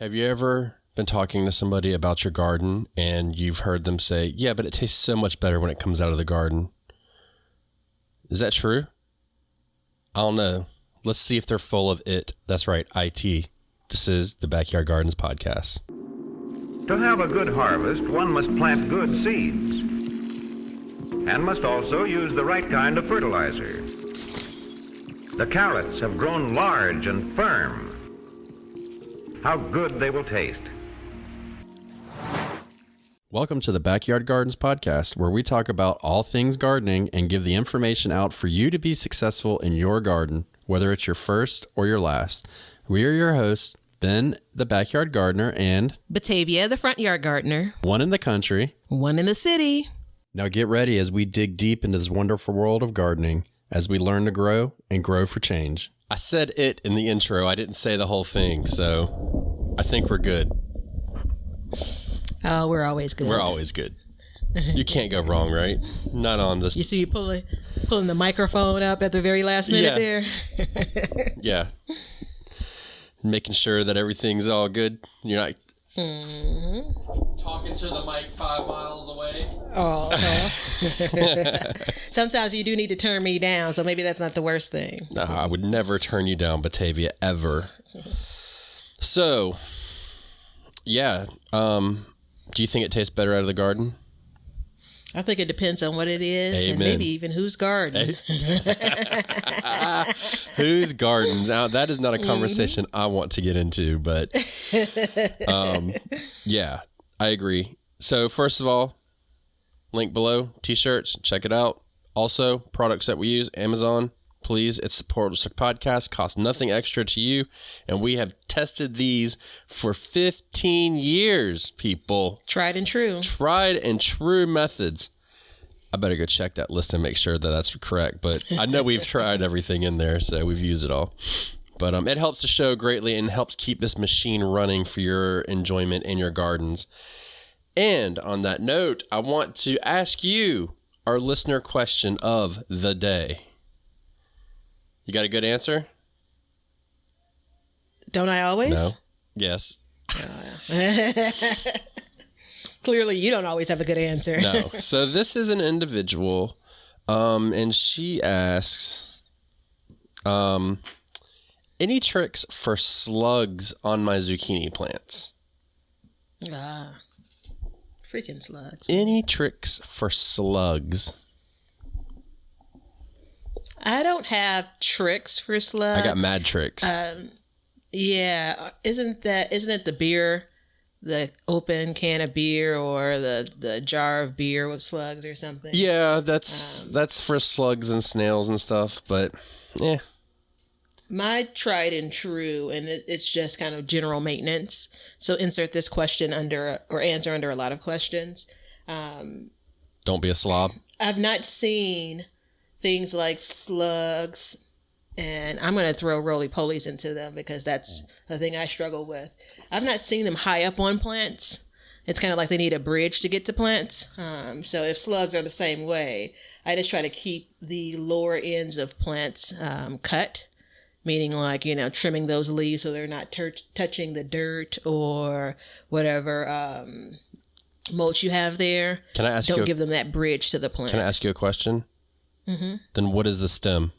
Have you ever been talking to somebody about your garden and you've heard them say, yeah, but it tastes so much better when it comes out of the garden? Is that true? I don't know. Let's see if they're full of it. That's right, IT. This is the Backyard Gardens Podcast. To have a good harvest, one must plant good seeds and must also use the right kind of fertilizer. The carrots have grown large and firm. How good they will taste. Welcome to the Backyard Gardens Podcast, where we talk about all things gardening and give the information out for you to be successful in your garden, whether it's your first or your last. We are your hosts, Ben, the Backyard Gardener, and Batavia, the Front Yard Gardener. one in the country. One in the city. Now get ready as we dig deep into this wonderful world of gardening as we learn to grow and grow for change. I said it in the intro. I didn't say the whole thing, so I think we're good. Oh, we're always good. We're always good. You can't go wrong, right? Not on this. You see you pulling the microphone up at the very last minute there? Yeah. Making sure that everything's all good. You're not talking to the mic 5 miles away. Oh. Sometimes you do need to turn me down, so maybe that's not the worst thing. No, I would never turn you down, Batavia, ever. So, yeah. Do you think it tastes better out of the garden? I think it depends on what it is. Amen. And maybe even whose garden. Whose garden? Now, that is not a conversation I want to get into, but yeah, I agree. So first of all, link below, t-shirts, check it out. Also, products that we use, Amazon, please. It supports the podcast, costs nothing extra to you, and we have tested these for 15 years, people. Tried and true. Tried and true methods. I better go check that list and make sure that that's correct, but I know we've tried everything in there, so we've used it all. But it helps the show greatly and helps keep this machine running for your enjoyment in your gardens. And on that note, I want to ask you our listener question of the day. You got a good answer? Don't I always? No. Yes. Clearly, you don't always have a good answer. No. So this is an individual, and she asks, any tricks for slugs on my zucchini plants? Freaking slugs. Any tricks for slugs? I don't have tricks for slugs. I got mad tricks. Yeah, isn't it the beer, the open can of beer, or the jar of beer with slugs or something? Yeah, that's for slugs and snails and stuff, but yeah. My tried and true, and it's just kind of general maintenance. So insert this question under, or answer under a lot of questions. Don't be a slob. I've not seen things like slugs, and I'm going to throw roly-polies into them because that's a thing I struggle with. I've not seen them high up on plants. It's kind of like they need a bridge to get to plants. So if slugs are the same way, I just try to keep the lower ends of plants cut, meaning like, trimming those leaves so they're not touching the dirt or whatever mulch you have there. Can I ask Don't you? give them that bridge to the plant. Can I ask you a question? Mm-hmm. Then what is the stem?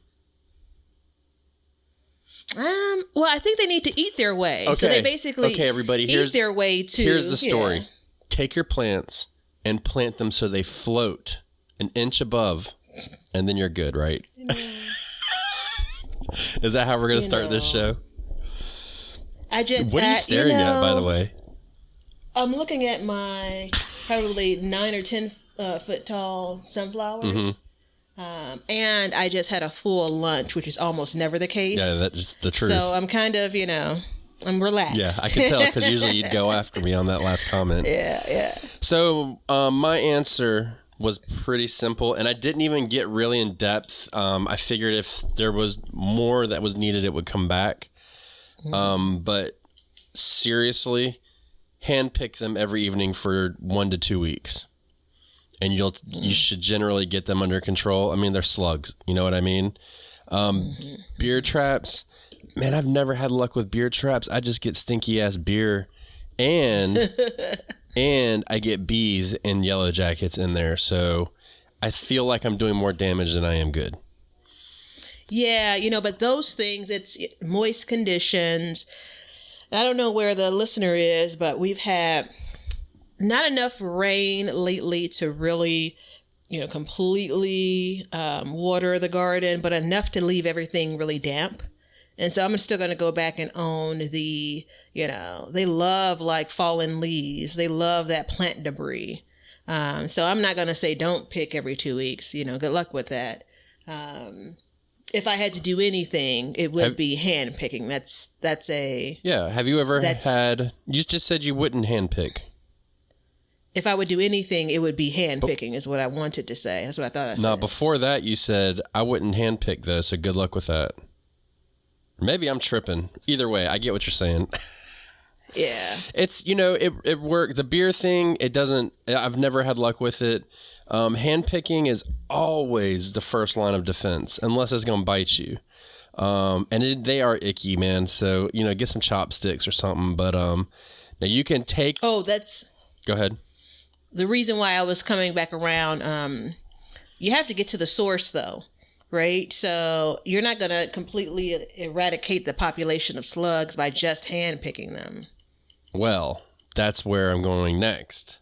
Well, I think they need to eat their way. Okay. So they basically everybody, eat their way to... Here's the story. Take your plants and plant them so they float an inch above, and then you're good, right? Is that how we're going to start this show? What are you staring at, by the way? I'm looking at my probably 9 or 10 foot tall sunflowers. Mm-hmm. And I just had a full lunch, which is almost never the case. Yeah, that's just the truth. So I'm kind of, I'm relaxed. Yeah, I could tell because usually you'd go after me on that last comment. Yeah. So my answer was pretty simple, and I didn't even get really in depth. I figured if there was more that was needed, it would come back. But seriously, handpick them every evening for 1 to 2 weeks. And you should generally get them under control. I mean, they're slugs. You know what I mean? Beer traps, Man, I've never had luck with beer traps. I just get stinky ass beer, and and I get bees and yellow jackets in there. So I feel like I'm doing more damage than I am good. Yeah, but those things, it's moist conditions. I don't know where the listener is, but we've had not enough rain lately to really, completely water the garden, but enough to leave everything really damp. And so I'm still going to go back and own the, they love like fallen leaves. They love that plant debris. So I'm not going to say don't pick every 2 weeks. Good luck with that. If I had to do anything, it would be hand picking. That's a... Yeah. Have you ever had... You just said you wouldn't hand pick. If I would do anything, it would be hand picking is what I wanted to say. That's what I thought I said. No, before that you said, I wouldn't hand pick though, so good luck with that. Maybe I'm tripping. Either way, I get what you're saying. Yeah. It's, it worked. The beer thing, it doesn't... I've never had luck with it. Hand picking is always the first line of defense, unless it's going to bite you. They are icky, man. So, get some chopsticks or something. But now you can take... Oh, that's... Go ahead. The reason why I was coming back around, you have to get to the source, though, right? So you're not going to completely eradicate the population of slugs by just hand picking them. Well, that's where I'm going next.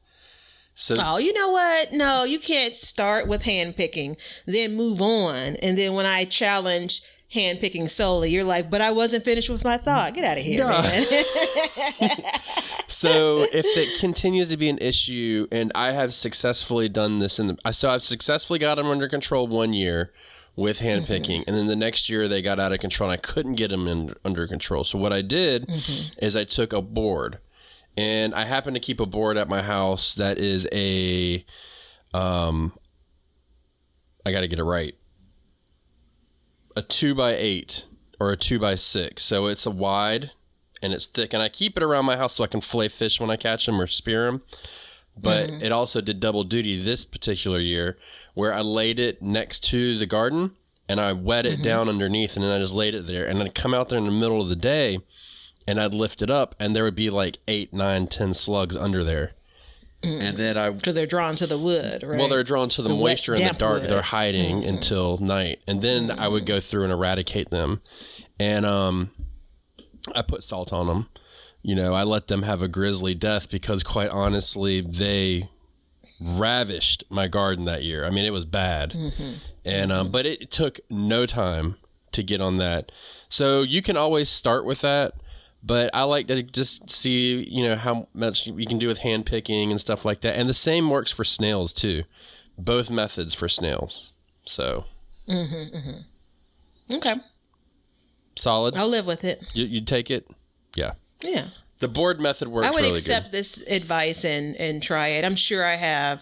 So, you know what? No, you can't start with hand picking, then move on. And then when I challenge hand picking solely, you're like, but I wasn't finished with my thought. Get out of here, man. So if it continues to be an issue, and I have successfully done this I've successfully got them under control 1 year with hand picking. And then the next year they got out of control and I couldn't get them under control. So what I did is I took a board. And I happen to keep a board at my house that is I got to get it right, a 2x8 or a 2x6. So it's a wide and it's thick. And I keep it around my house so I can fillet fish when I catch them or spear them. But it also did double duty this particular year where I laid it next to the garden and I wet it down underneath and then I just laid it there. And I'd come out there in the middle of the day and I'd lift it up, and there would be like 8, 9, 10 slugs under there. And then because they're drawn to the wood, right? Well, they're drawn to the moisture in the dark. Wood. They're hiding until night. And then I would go through and eradicate them. And I put salt on them. I let them have a grisly death because, quite honestly, they ravished my garden that year. I mean, it was bad. And but it took no time to get on that. So you can always start with that. But I like to just see, how much you can do with hand picking and stuff like that. And the same works for snails, too. Both methods for snails. So. Okay. Solid. I'll live with it. You'd take it? Yeah. Yeah. The board method works really good. I would accept this advice and try it. I'm sure I have.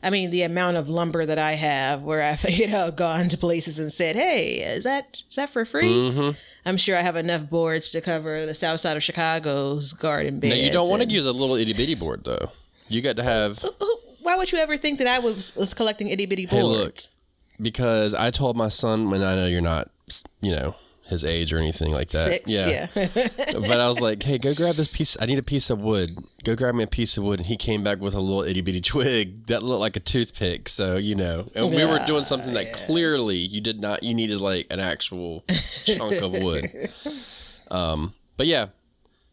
I mean, the amount of lumber that I have where I've, gone to places and said, hey, is that for free? I'm sure I have enough boards to cover the south side of Chicago's garden beds. Now, you don't want to use a little itty bitty board, though. You got to have... Why would you ever think that I was collecting itty bitty boards? Hey, look, because I told my son, when I know you're not, his age or anything like that. 6, yeah. But I was like, hey, go grab this piece. I need a piece of wood. Go grab me a piece of wood. And he came back with a little itty bitty twig that looked like a toothpick. So, And we were doing something that clearly you needed like an actual chunk of wood. But yeah.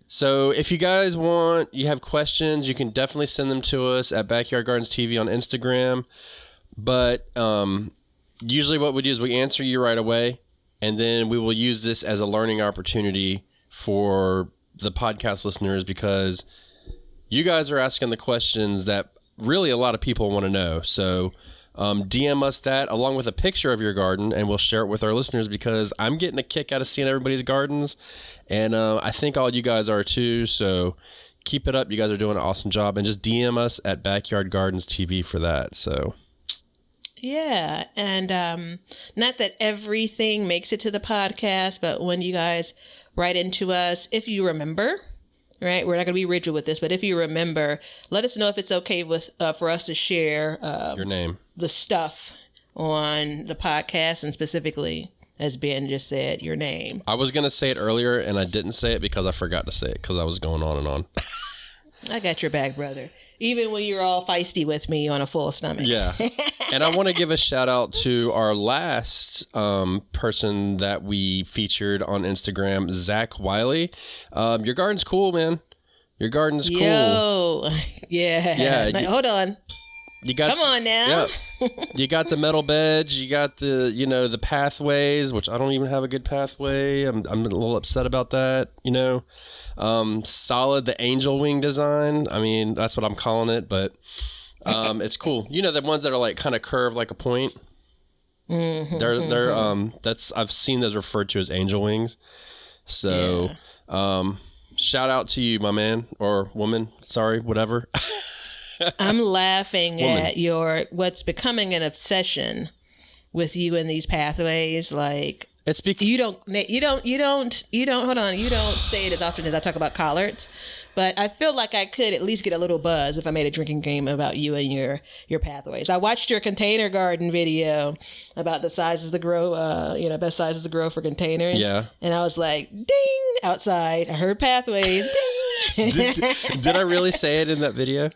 So if you guys you have questions, you can definitely send them to us at Backyard Gardens TV on Instagram. But usually what we do is we answer you right away. And then we will use this as a learning opportunity for the podcast listeners because you guys are asking the questions that really a lot of people want to know. So DM us that along with a picture of your garden, and we'll share it with our listeners because I'm getting a kick out of seeing everybody's gardens. And I think all you guys are too. So keep it up. You guys are doing an awesome job. And just DM us at Backyard Gardens TV for that. So... Yeah, and not that everything makes it to the podcast, but when you guys write into us, if you remember, right? We're not going to be rigid with this, but if you remember, let us know if it's okay with for us to share your name, the stuff on the podcast, and specifically as Ben just said, your name. I was going to say it earlier, and I didn't say it because I forgot to say it because I was going on and on. I got your back, brother. Even when you're all feisty with me on a full stomach. Yeah. And I want to give a shout out to our last person that we featured on Instagram, Zach Wiley. Your garden's cool, man. Your garden's cool. Yo. Yeah. Yeah. Hold on. You got, come on now. Yeah. You got the metal beds. You got the, the pathways, which I don't even have a good pathway. I'm a little upset about that, Solid, the angel wing design. I mean, that's what I'm calling it, but it's cool. The ones that are like kind of curved like a point. Mm-hmm, they're I've seen those referred to as angel wings. So, shout out to you, my man or woman. Sorry, whatever. I'm laughing at what's becoming an obsession with you in these pathways. Like, it's because you don't hold on. You don't say it as often as I talk about collards, but I feel like I could at least get a little buzz if I made a drinking game about you and your pathways. I watched your container garden video about the sizes to grow, best sizes to grow for containers. Yeah. And I was like, ding, outside. I heard pathways. Ding. Did I really say it in that video?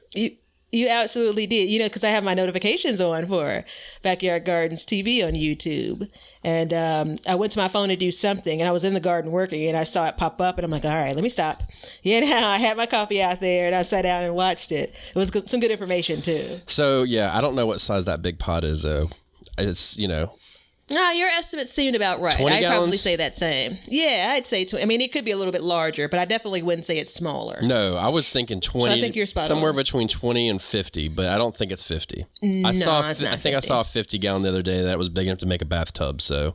You absolutely did, because I have my notifications on for Backyard Gardens TV on YouTube. And I went to my phone to do something, and I was in the garden working, and I saw it pop up, and I'm like, all right, let me stop. I had my coffee out there, and I sat down and watched it. It was some good information, too. So, I don't know what size that big pot is, though. It's, No, your estimate seemed about right. 20 I'd gallons? probably say that same. Yeah, I'd say 20. I mean, it could be a little bit larger, but I definitely wouldn't say it's smaller. No, I was thinking 20. So I think you're spot somewhere on. Between 20 and 50, but I don't think it's 50. No, it's not I think 50. I saw a 50 gallon the other day that was big enough to make a bathtub. So,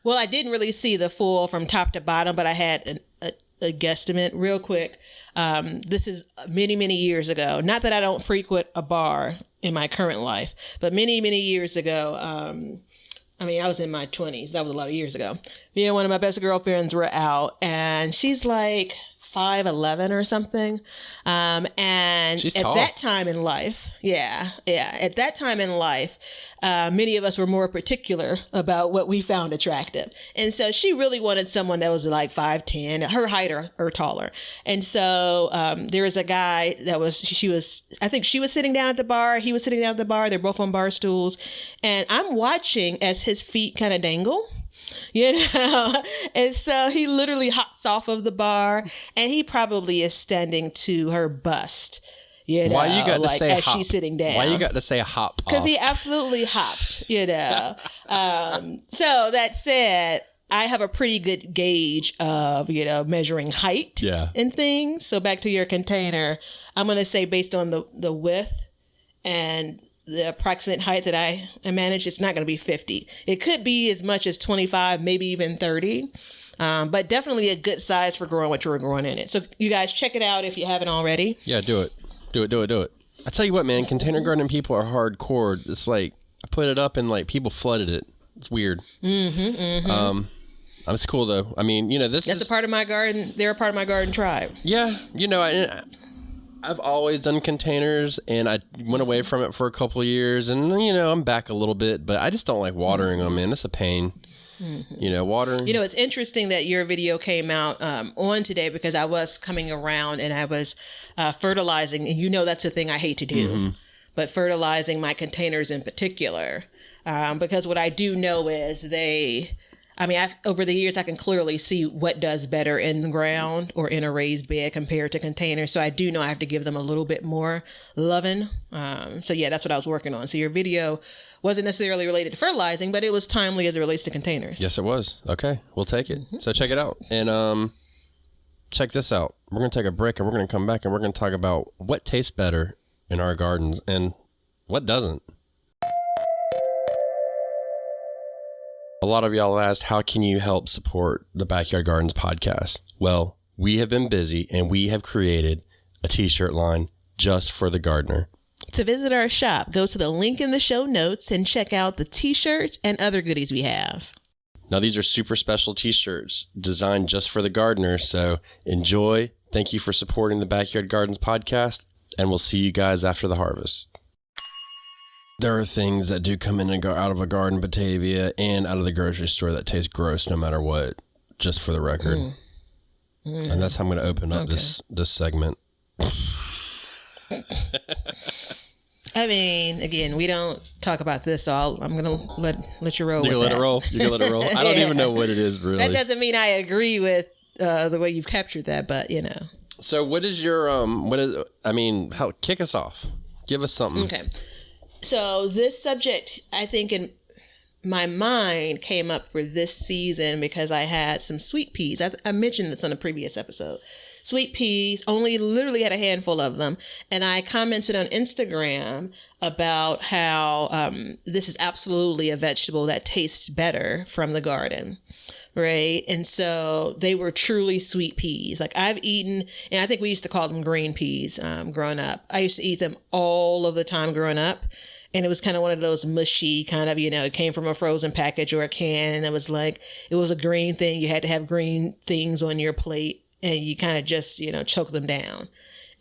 well, I didn't really see the full from top to bottom, but I had a guesstimate real quick. This is many, many years ago. Not that I don't frequent a bar in my current life, but many, many years ago. I was in my 20s. That was a lot of years ago. Me and one of my best girlfriends were out, and she's like 5'11" or something. And she's at tall. that time in life, at that time in life, many of us were more particular about what we found attractive. And so she really wanted someone that was like 5'10", her height or taller. And so there was a guy I think she was sitting down at the bar. He was sitting down at the bar. They're both on bar stools. And I'm watching as his feet kind of dangle. And so he literally hops off of the bar, and he probably is standing to her bust. Why you got to say as hop? she's sitting down? Why you got to say hop? Because he absolutely hopped. So that said, I have a pretty good gauge of measuring height and things. So back to your container, I'm gonna say based on the width and the approximate height that I manage, it's not going to be 50. It could be as much as 25, maybe even 30, but definitely a good size for growing what you're growing in it. So you guys check it out if you haven't already. Yeah, do it. I tell you what, man, container gardening people are hardcore. It's like I put it up and like people flooded it. It's weird. It's cool though. I mean, that's a part of my garden. They're a part of my garden tribe. Yeah, I've always done containers, and I went away from it for a couple of years, and I'm back a little bit, but I just don't like watering them, man. It's a pain. Watering. It's interesting that your video came out on today because I was coming around and I was fertilizing, and that's a thing I hate to do, but fertilizing my containers in particular, because what I do know is over the years, I can clearly see what does better in the ground or in a raised bed compared to containers. So I do know I have to give them a little bit more loving. So that's what I was working on. So your video wasn't necessarily related to fertilizing, but it was timely as it relates to containers. Yes, it was. Okay, we'll take it. So check it out. And check this out. We're going to take a break, and we're going to come back, and we're going to talk about what tastes better in our gardens and what doesn't. A lot of y'all asked, how can you help support the Backyard Gardens podcast? Well, we have been busy, and we have created a t-shirt line just for the gardener. To visit our shop, go to the link in the show notes and check out the t-shirts and other goodies we have. Now, these are super special t-shirts designed just for the gardener, so enjoy. Thank you for supporting the Backyard Gardens podcast, and we'll see you guys after the harvest. There are things that do come in and go out of a garden, Batavia, and out of the grocery store that taste gross no matter what, just for the record. And that's how I'm going to open up this segment. I mean, again, we don't talk about this, so I'm gonna let you roll. You with let that. it roll. You can let it roll. I don't even know what it is really. That doesn't mean I agree with the way you've captured that, but you know. So, what is your kick us off. Give us something. Okay. So this subject, I think, in my mind, came up for this season because I had some sweet peas. I mentioned this on a previous episode. Sweet peas, only literally had a handful of them. And I commented on Instagram about how this is absolutely a vegetable that tastes better from the garden, right? And so they were truly sweet peas. Like I've eaten, and I think we used to call them green peas growing up. I used to eat them all of the time growing up. And it was kind of one of those mushy kind of, it came from a frozen package or a can. And it was like, it was a green thing. You had to have green things on your plate. And you kind of just, choke them down.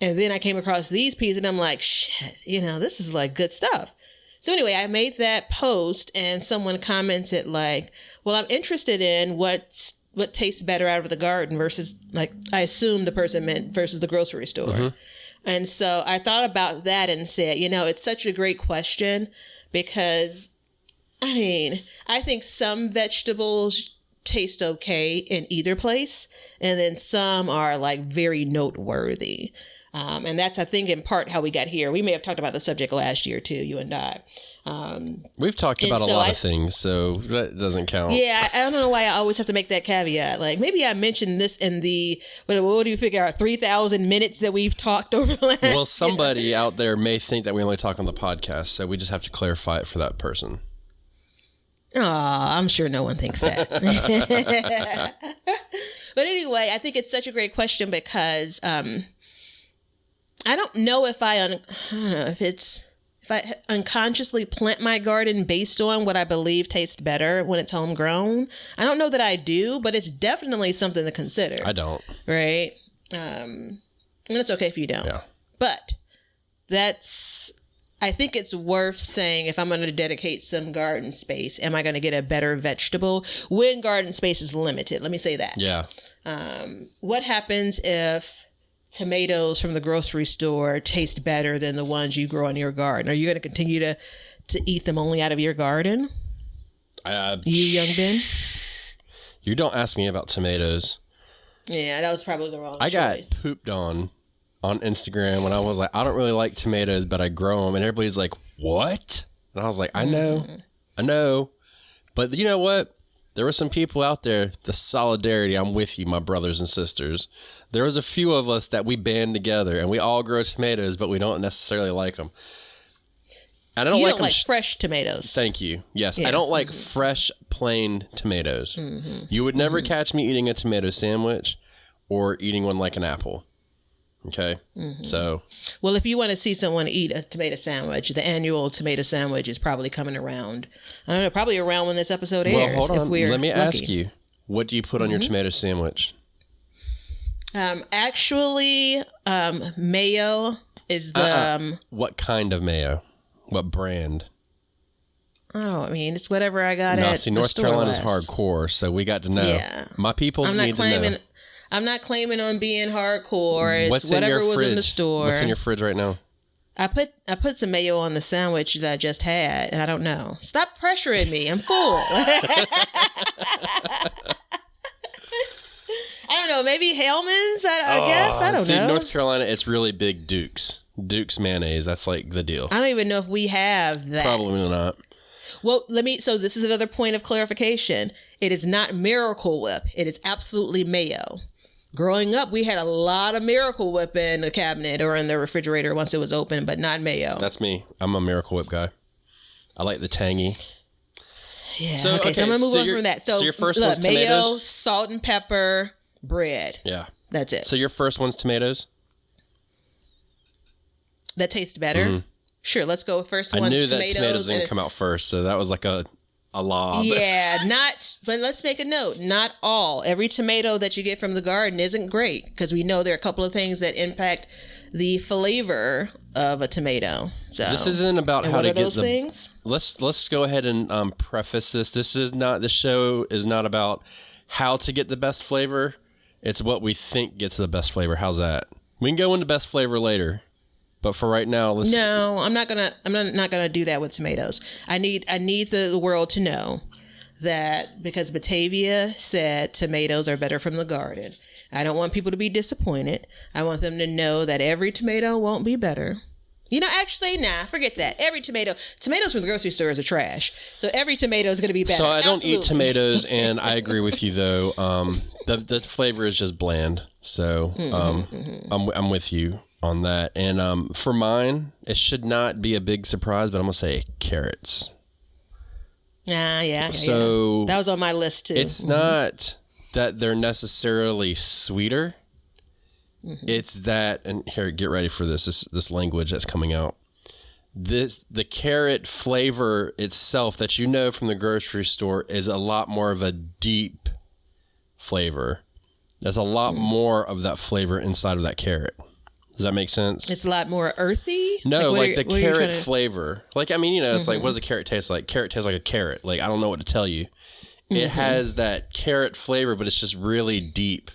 And then I came across these peas and I'm like, shit, this is like good stuff. So anyway, I made that post and someone commented like, well, I'm interested in what tastes better out of the garden versus, like, I assumed the person meant versus the grocery store. Mm-hmm. And so I thought about that and said, it's such a great question because, I think some vegetables taste okay in either place, and then some are like very noteworthy. And that's, I think, in part how we got here. We may have talked about the subject last year too, you and I. We've talked about a lot of things, so that doesn't count. Yeah, I don't know why I always have to make that caveat. Like maybe I mentioned this in the, what do you figure out, 3,000 minutes that we've talked over the last. Well, somebody out there may think that we only talk on the podcast, so we just have to clarify it for that person. I'm sure no one thinks that. But anyway, I think it's such a great question because I don't know if if I unconsciously plant my garden based on what I believe tastes better when it's homegrown. I don't know that I do, but it's definitely something to consider. I don't. Right? And it's okay if you don't. Yeah. But I think it's worth saying if I'm going to dedicate some garden space, am I going to get a better vegetable when garden space is limited? Let me say that. Yeah. What happens if tomatoes from the grocery store taste better than the ones you grow in your garden? Are you going to continue to eat them only out of your garden? You, young Ben? You don't ask me about tomatoes. Yeah, that was probably the wrong choice. I got pooped on Instagram when I was like, I don't really like tomatoes, but I grow them. And everybody's like, what? And I was like, I know. But you know what? There were some people out there, the solidarity, I'm with you, my brothers and sisters. There was a few of us that we band together and we all grow tomatoes, but we don't necessarily like them. And I don't like fresh tomatoes. Thank you. Yes, Yeah. I don't like fresh, plain tomatoes. Mm-hmm. You would never catch me eating a tomato sandwich or eating one like an apple. Okay, so. Well, if you want to see someone eat a tomato sandwich, the annual tomato sandwich is probably coming around. I don't know, probably around when this episode airs. Well, hold on. Let me lucky. ask you, what do you put on your tomato sandwich? Actually, mayo is the... What kind of mayo? What brand? It's whatever I got at See, the North store Carolina's last. hardcore, so we got to know. Yeah. My peoples need to know. I'm not claiming on being hardcore. It's What's whatever in your was fridge? in the store. What's in your fridge right now? I put some mayo on the sandwich that I just had, and I don't know. Stop pressuring me. I'm full. I don't know. Maybe Hellman's. I guess. I don't know. North Carolina, it's really big Duke's mayonnaise. That's like the deal. I don't even know if we have that. Probably not. Well, so this is another point of clarification. It is not Miracle Whip. It is absolutely mayo. Growing up, we had a lot of Miracle Whip in the cabinet or in the refrigerator once it was open, but not mayo. That's me. I'm a Miracle Whip guy. I like the tangy. Yeah. So I'm gonna move on from that. So your first one's mayo, tomatoes? salt and pepper, bread. Yeah. That's it. So your first one's tomatoes? That tastes better. Mm-hmm. Sure. Let's go with first one. I knew that tomatoes didn't come out first, so that was like a lob. Yeah, but let's make a note. Not all. Every tomato that you get from the garden isn't great because we know there are a couple of things that impact the flavor of a tomato. So This isn't about and how what to are get those the. things? Let's go ahead and preface this. The show is not about how to get the best flavor. It's what we think gets the best flavor. How's that? We can go into best flavor later, but for right now, let's. No, I'm not gonna do that with tomatoes. I need the world to know that because Batavia said tomatoes are better from the garden. I don't want people to be disappointed. I want them to know that every tomato won't be better. You know, actually, forget that. Every tomatoes from the grocery stores are trash. So every tomato is going to be better. So I don't eat Absolutely. tomatoes, and I agree with you though. The flavor is just bland. So I'm with you on that. And for mine, it should not be a big surprise, but I'm gonna say carrots. Yeah. So that was on my list too. It's not that they're necessarily sweeter. It's that, and here, get ready for this language that's coming out. The carrot flavor itself that you know from the grocery store is a lot more of a deep flavor. There's a lot more of that flavor inside of that carrot. Does that make sense? It's a lot more earthy. No, what like are- the what are you carrot trying to- flavor. Like, I mean, you know, it's like, what does a carrot taste like? Carrot tastes like a carrot. Like, I don't know what to tell you. It has that carrot flavor, but it's just really deep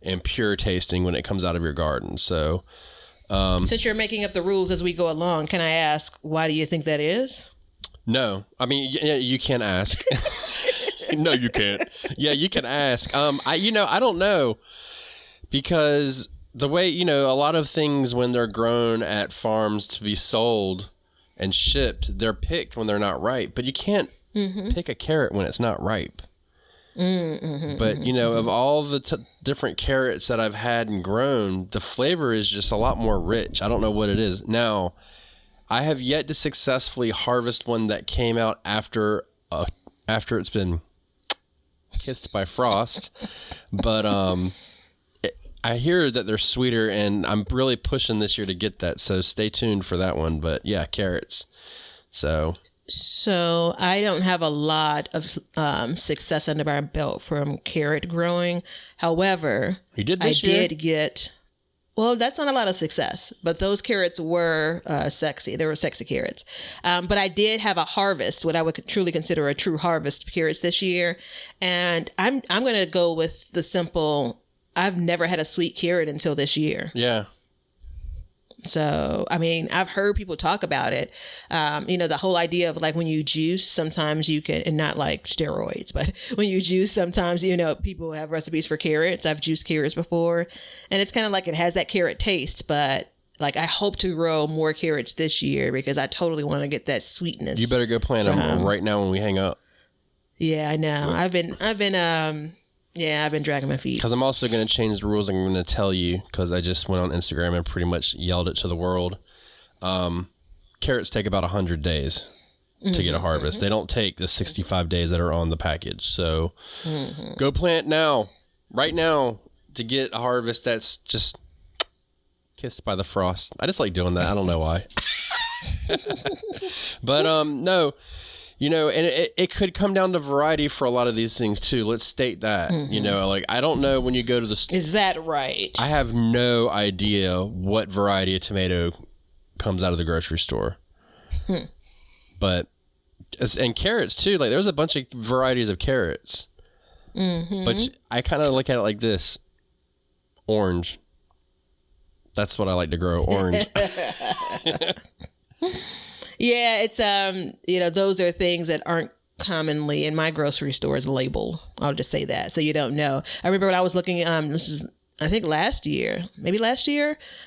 and pure tasting when it comes out of your garden. So, Since you're making up the rules as we go along, can I ask why do you think that is? no, I mean, you can ask. No, you can't. Yeah, you can ask. I don't know, because the way, a lot of things when they're grown at farms to be sold and shipped, they're picked when they're not ripe, but you can't pick a carrot when it's not ripe. But of all the different carrots that I've had and grown, the flavor is just a lot more rich. I don't know what it is. Now, I have yet to successfully harvest one that came out after it's been kissed by frost. But I hear that they're sweeter, and I'm really pushing this year to get that. So stay tuned for that one. But yeah, carrots. So I don't have a lot of success under my belt from carrot growing. However, You did I this year? did get. Well, that's not a lot of success, but those carrots were sexy. They were sexy carrots. But I did have a harvest, what I would truly consider a true harvest of carrots this year. And I'm going to go with the simple. I've never had a sweet carrot until this year. Yeah. So, I mean, I've heard people talk about it. The whole idea of like when you juice, sometimes you can, and not like steroids, but when you juice, sometimes, people have recipes for carrots. I've juiced carrots before, and it's kind of like it has that carrot taste, but like I hope to grow more carrots this year because I totally want to get that sweetness. You better go plant them right now when we hang up. Yeah, I know. I've been dragging my feet. Because I'm also going to change the rules. I'm going to tell you, because I just went on Instagram and pretty much yelled it to the world. Carrots take about 100 days to get a harvest. They don't take the 65 days that are on the package. So go plant now, right now, to get a harvest that's just kissed by the frost. I just like doing that. I don't know why. But no. And it could come down to variety for a lot of these things too. Let's state that. Like I don't know when you go to the store. Is that right? I have no idea what variety of tomato comes out of the grocery store. But and carrots too. Like there's a bunch of varieties of carrots. But I kind of look at it like this: orange. That's what I like to grow. Orange. Yeah, it's those are things that aren't commonly in my grocery stores labeled. I'll just say that so you don't know. I remember when I was looking. This is I think last year,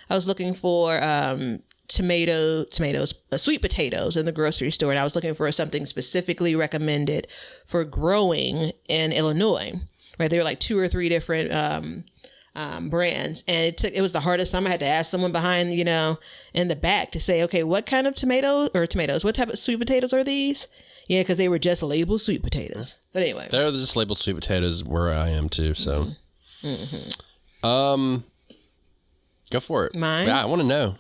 I was looking for sweet potatoes in the grocery store, and I was looking for something specifically recommended for growing in Illinois. Right, there were like 2 or 3 different brands, and it was the hardest time. I had to ask someone behind, in the back to say, okay, what kind of tomatoes, what type of sweet potatoes are these? Yeah, because they were just labeled sweet potatoes. But anyway, They're just labeled sweet potatoes where I am too. So, go for it. Mine? Yeah, I want to know.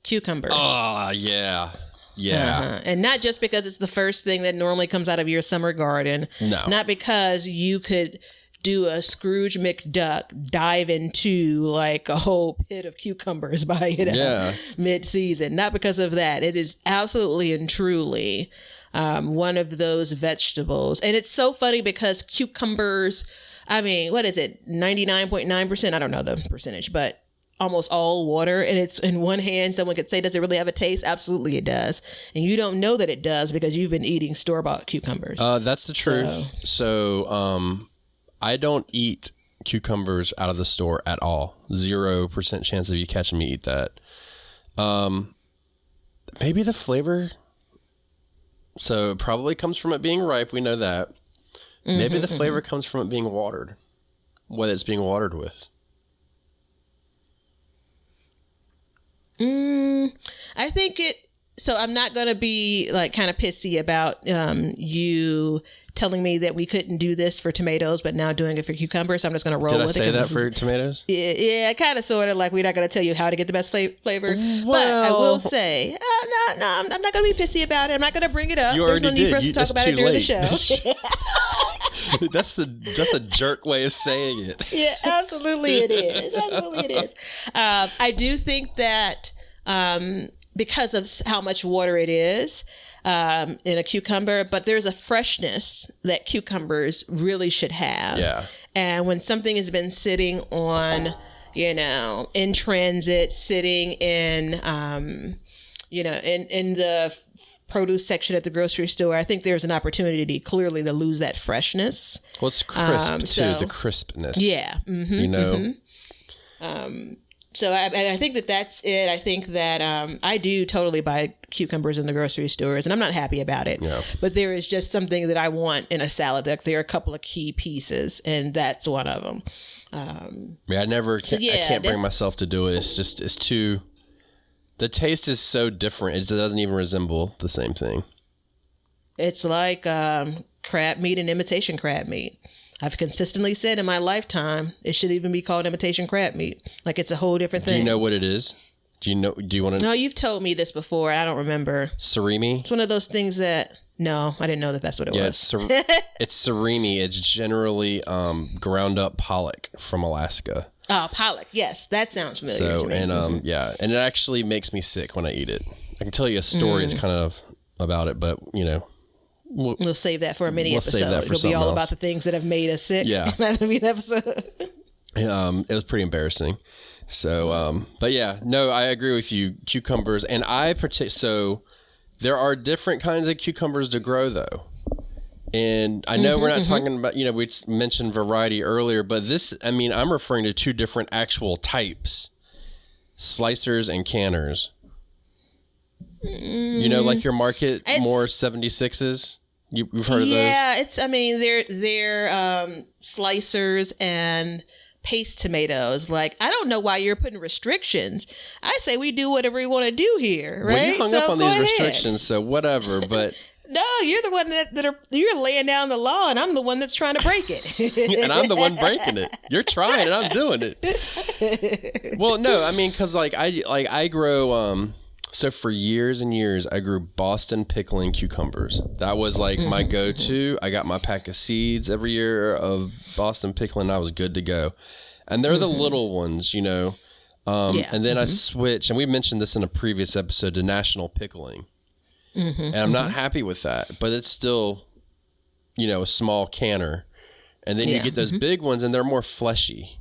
cucumbers. Oh yeah. And not just because it's the first thing that normally comes out of your summer garden. No. Not because you could do a Scrooge McDuck dive into like a whole pit of cucumbers by mid-season. Not because of that. It is absolutely and truly one of those vegetables. And it's so funny because cucumbers, I mean, what is it? 99.9%? I don't know the percentage, but almost all water. And it's, in one hand, someone could say, does it really have a taste? Absolutely it does. And you don't know that it does because you've been eating store-bought cucumbers. That's the truth. So I don't eat cucumbers out of the store at all. 0% chance of you catching me eat that. Maybe the flavor. So it probably comes from it being ripe. We know that. Maybe the flavor comes from it being watered. What it's being watered with. I think so I'm not going to be like kind of pissy about you telling me that we couldn't do this for tomatoes, but now doing it for cucumbers. So I'm just going to roll with it. Did I say that for tomatoes? Yeah, kind of sort of like we're not going to tell you how to get the best flavor. Well, but I will say, no, I'm not going to be pissy about it. I'm not going to bring it up. There's no need for us to talk about it during the show. That's just a jerk way of saying it. Yeah, absolutely it is. Absolutely it is. I do think that because of how much water it is in a cucumber, but there's a freshness that cucumbers really should have. Yeah. And when something has been sitting on, in transit, sitting in, in the produce section at the grocery store, I think there's an opportunity clearly to lose that freshness. Well, it's crisp too, the crispness. Yeah. So I think that's it. I think that I do totally buy cucumbers in the grocery stores, and I'm not happy about it. Yeah. But there is just something that I want in a salad. Like there are a couple of key pieces, and that's one of them. I can't bring myself to do it. It's too. The taste is so different. It doesn't even resemble the same thing. It's like crab meat and imitation crab meat. I've consistently said in my lifetime, it should even be called imitation crab meat. Like it's a whole different thing. Do you know what it is? Do you want to? No, you've told me this before. I don't remember. Surimi? It's one of those things that, no, I didn't know that's what it was. It's surimi. It's generally ground up pollock from Alaska. Oh, pollock. Yes, that sounds familiar to me. And and it actually makes me sick when I eat it. I can tell you a story. It's kind of about it, but we'll save that for a mini episode. Save that for It'll be all else. about the things that have made us sick. Yeah, that'll be an episode. It was pretty embarrassing. So, but yeah, no, I agree with you. Cucumbers, and so there are different kinds of cucumbers to grow, though. And I know we're not talking about, we mentioned variety earlier, but I'm referring to two different actual types, slicers and canners. Like your market more 76s. You've heard of those? Yeah, they're slicers and paste tomatoes. Like, I don't know why you're putting restrictions. I say we do whatever we want to do here, right? Well, you hung up on these restrictions, so whatever, but... No, you're the one you're laying down the law, and I'm the one that's trying to break it. And I'm the one breaking it. You're trying, and I'm doing it. Well, no, because I grow. So for years and years, I grew Boston pickling cucumbers. That was like my go-to. I got my pack of seeds every year of Boston pickling. I was good to go, and they're the little ones, And then I switched, and we mentioned this in a previous episode, to national pickling. And I'm not happy with that, but it's still, a small canner. And then you get those big ones and they're more fleshy,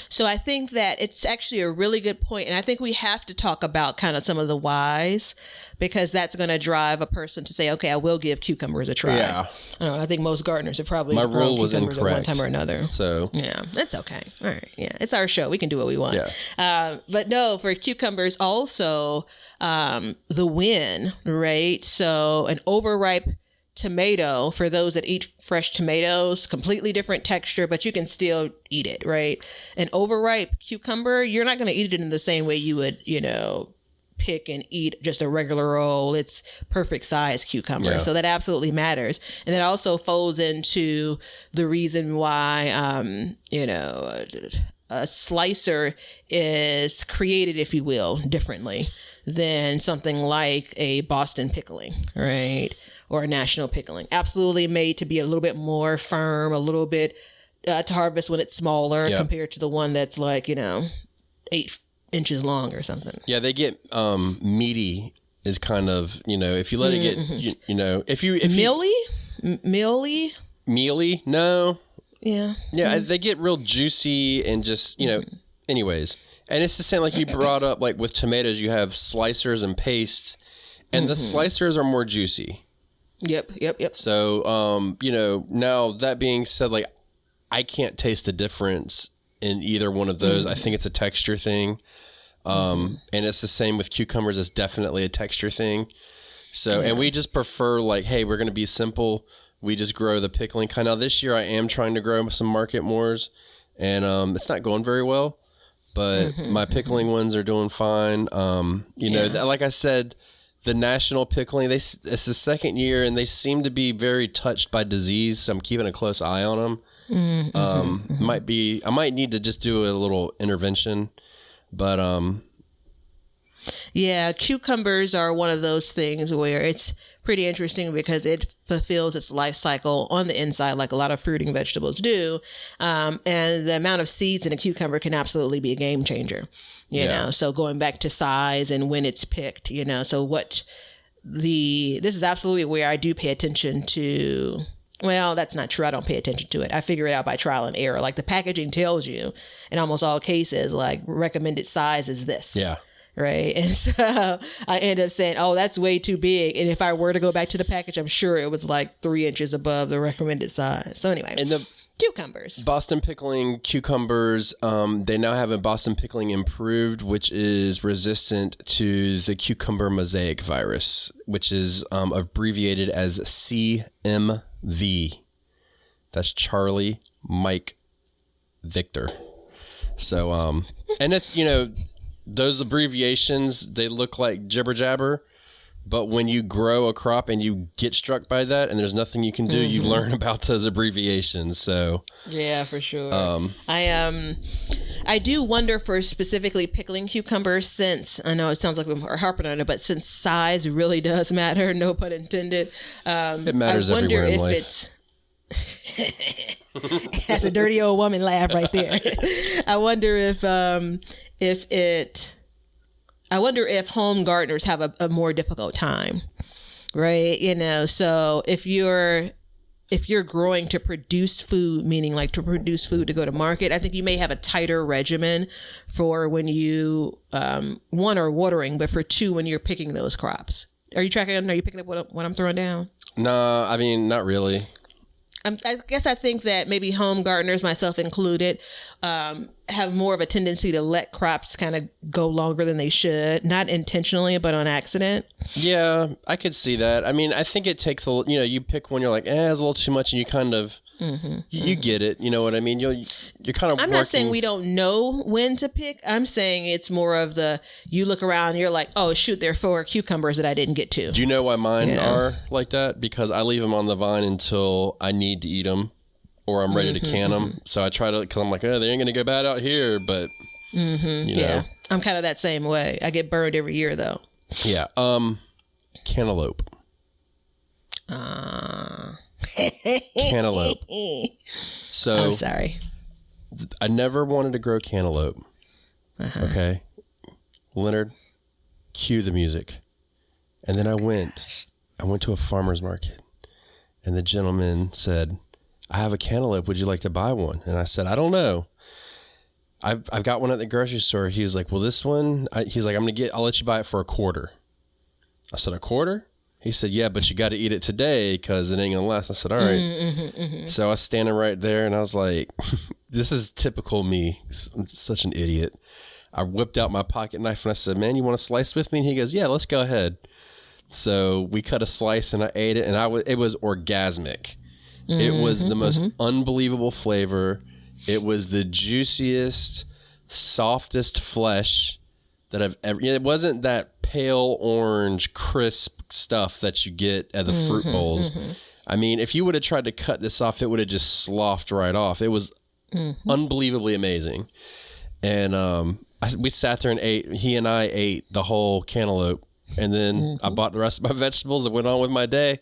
So I think that it's actually a really good point. And I think we have to talk about kind of some of the whys, because that's going to drive a person to say, okay, I will give cucumbers a try. Yeah. I think most gardeners have probably My rule was cucumbers incorrect at one time or another. So yeah, that's okay. All right. Yeah. It's our show. We can do what we want. Yeah. But no, for cucumbers also, the win, right? So an overripe tomato, for those that eat fresh tomatoes, completely different texture, but you can still eat it, right? An overripe cucumber, you're not going to eat it in the same way you would, pick and eat just a regular old, it's perfect size cucumber. Yeah. So that absolutely matters. And that also folds into the reason why, a slicer is created, if you will, differently than something like a Boston pickling, right? or a national pickling. Absolutely made to be a little bit more firm, a little bit to harvest when it's smaller compared to the one that's like, 8 inches long or something. Yeah, they get meaty is kind of, if you let it get, if you mealy, no. Yeah. Yeah, they get real juicy and just, anyways. And it's the same like you brought up, like with tomatoes, you have slicers and paste, and the slicers are more juicy. Yep. So, now that being said, like, I can't taste the difference in either one of those. I think it's a texture thing. And it's the same with cucumbers. It's definitely a texture thing. So, and we just prefer like, hey, we're going to be simple. We just grow the pickling kind. Now this year I am trying to grow some Market Moors, and it's not going very well, but my pickling ones are doing fine. Like I said, the national pickling, it's the second year and they seem to be very touched by disease. So I'm keeping a close eye on them. I might need to just do a little intervention, but yeah, cucumbers are one of those things where it's pretty interesting because it fulfills its life cycle on the inside like a lot of fruiting vegetables do, and the amount of seeds in a cucumber can absolutely be a game changer, you know. So going back to size and when it's picked, so this is absolutely where I do pay attention to. Well, that's not true. I don't pay attention to it. I figure it out by trial and error. Like the packaging tells you in almost all cases, like recommended size is this. Yeah. Right. And so I end up saying, oh, that's way too big. And if I were to go back to the package, I'm sure it was like 3 inches above the recommended size. So anyway, and the cucumbers. Boston pickling cucumbers, they now have a Boston pickling improved, which is resistant to the cucumber mosaic virus, which is abbreviated as CMV. That's Charlie Mike Victor. So and it's those abbreviations, they look like jibber jabber, but when you grow a crop and you get struck by that and there's nothing you can do, you learn about those abbreviations. So yeah, for sure. I do wonder for specifically pickling cucumbers, since I know it sounds like we're harping on it, but since size really does matter, no pun intended. It matters everywhere in life. That's a dirty old woman laugh right there. I wonder if home gardeners have a more difficult time, right? So if you're growing to produce food, meaning like to produce food to go to market, I think you may have a tighter regimen for when you, one, are watering, but for two, when you're picking those crops. Are you tracking? Are you picking up what I'm throwing down? No, I mean, not really. I guess I think that maybe home gardeners, myself included, have more of a tendency to let crops kind of go longer than they should, not intentionally, but on accident. Yeah, I could see that. I mean, I think it takes you pick one, you're like, it's a little too much, and you kind of, you get it. You know what I mean? You're kind of. I'm not saying we don't know when to pick. I'm saying it's more of you look around, and you're like, oh shoot, there are 4 cucumbers that I didn't get to. Do you know why mine are like that? Because I leave them on the vine until I need to eat them, or I'm ready to can them. So I try to, because I'm like, they ain't gonna go bad out here, but you know. I'm kind of that same way. I get burned every year though. Yeah. Cantaloupe. Cantaloupe. So I'm sorry. I never wanted to grow cantaloupe. Okay. Leonard, cue the music. And then I went to a farmer's market, and the gentleman said, I have a cantaloupe. Would you like to buy one? And I said, I don't know. I've got one at the grocery store. He's like, well, this one, he's like, I'll let you buy it for $0.25. I said, $0.25? He said, yeah, but you got to eat it today because it ain't going to last. I said, all right. So I was standing right there, and I was like, this is typical me. I'm such an idiot. I whipped out my pocket knife, and I said, man, you want to slice with me? And he goes, yeah, let's go ahead. So we cut a slice, and I ate it, and it was orgasmic. It was the most unbelievable flavor. It was the juiciest, softest flesh that I've ever. It wasn't that pale orange, crisp stuff that you get at the fruit bowls. I mean, if you would have tried to cut this off, it would have just sloughed right off. It was unbelievably amazing. And we sat there and ate. He and I ate the whole cantaloupe And then I bought the rest of my vegetables and went on with my day.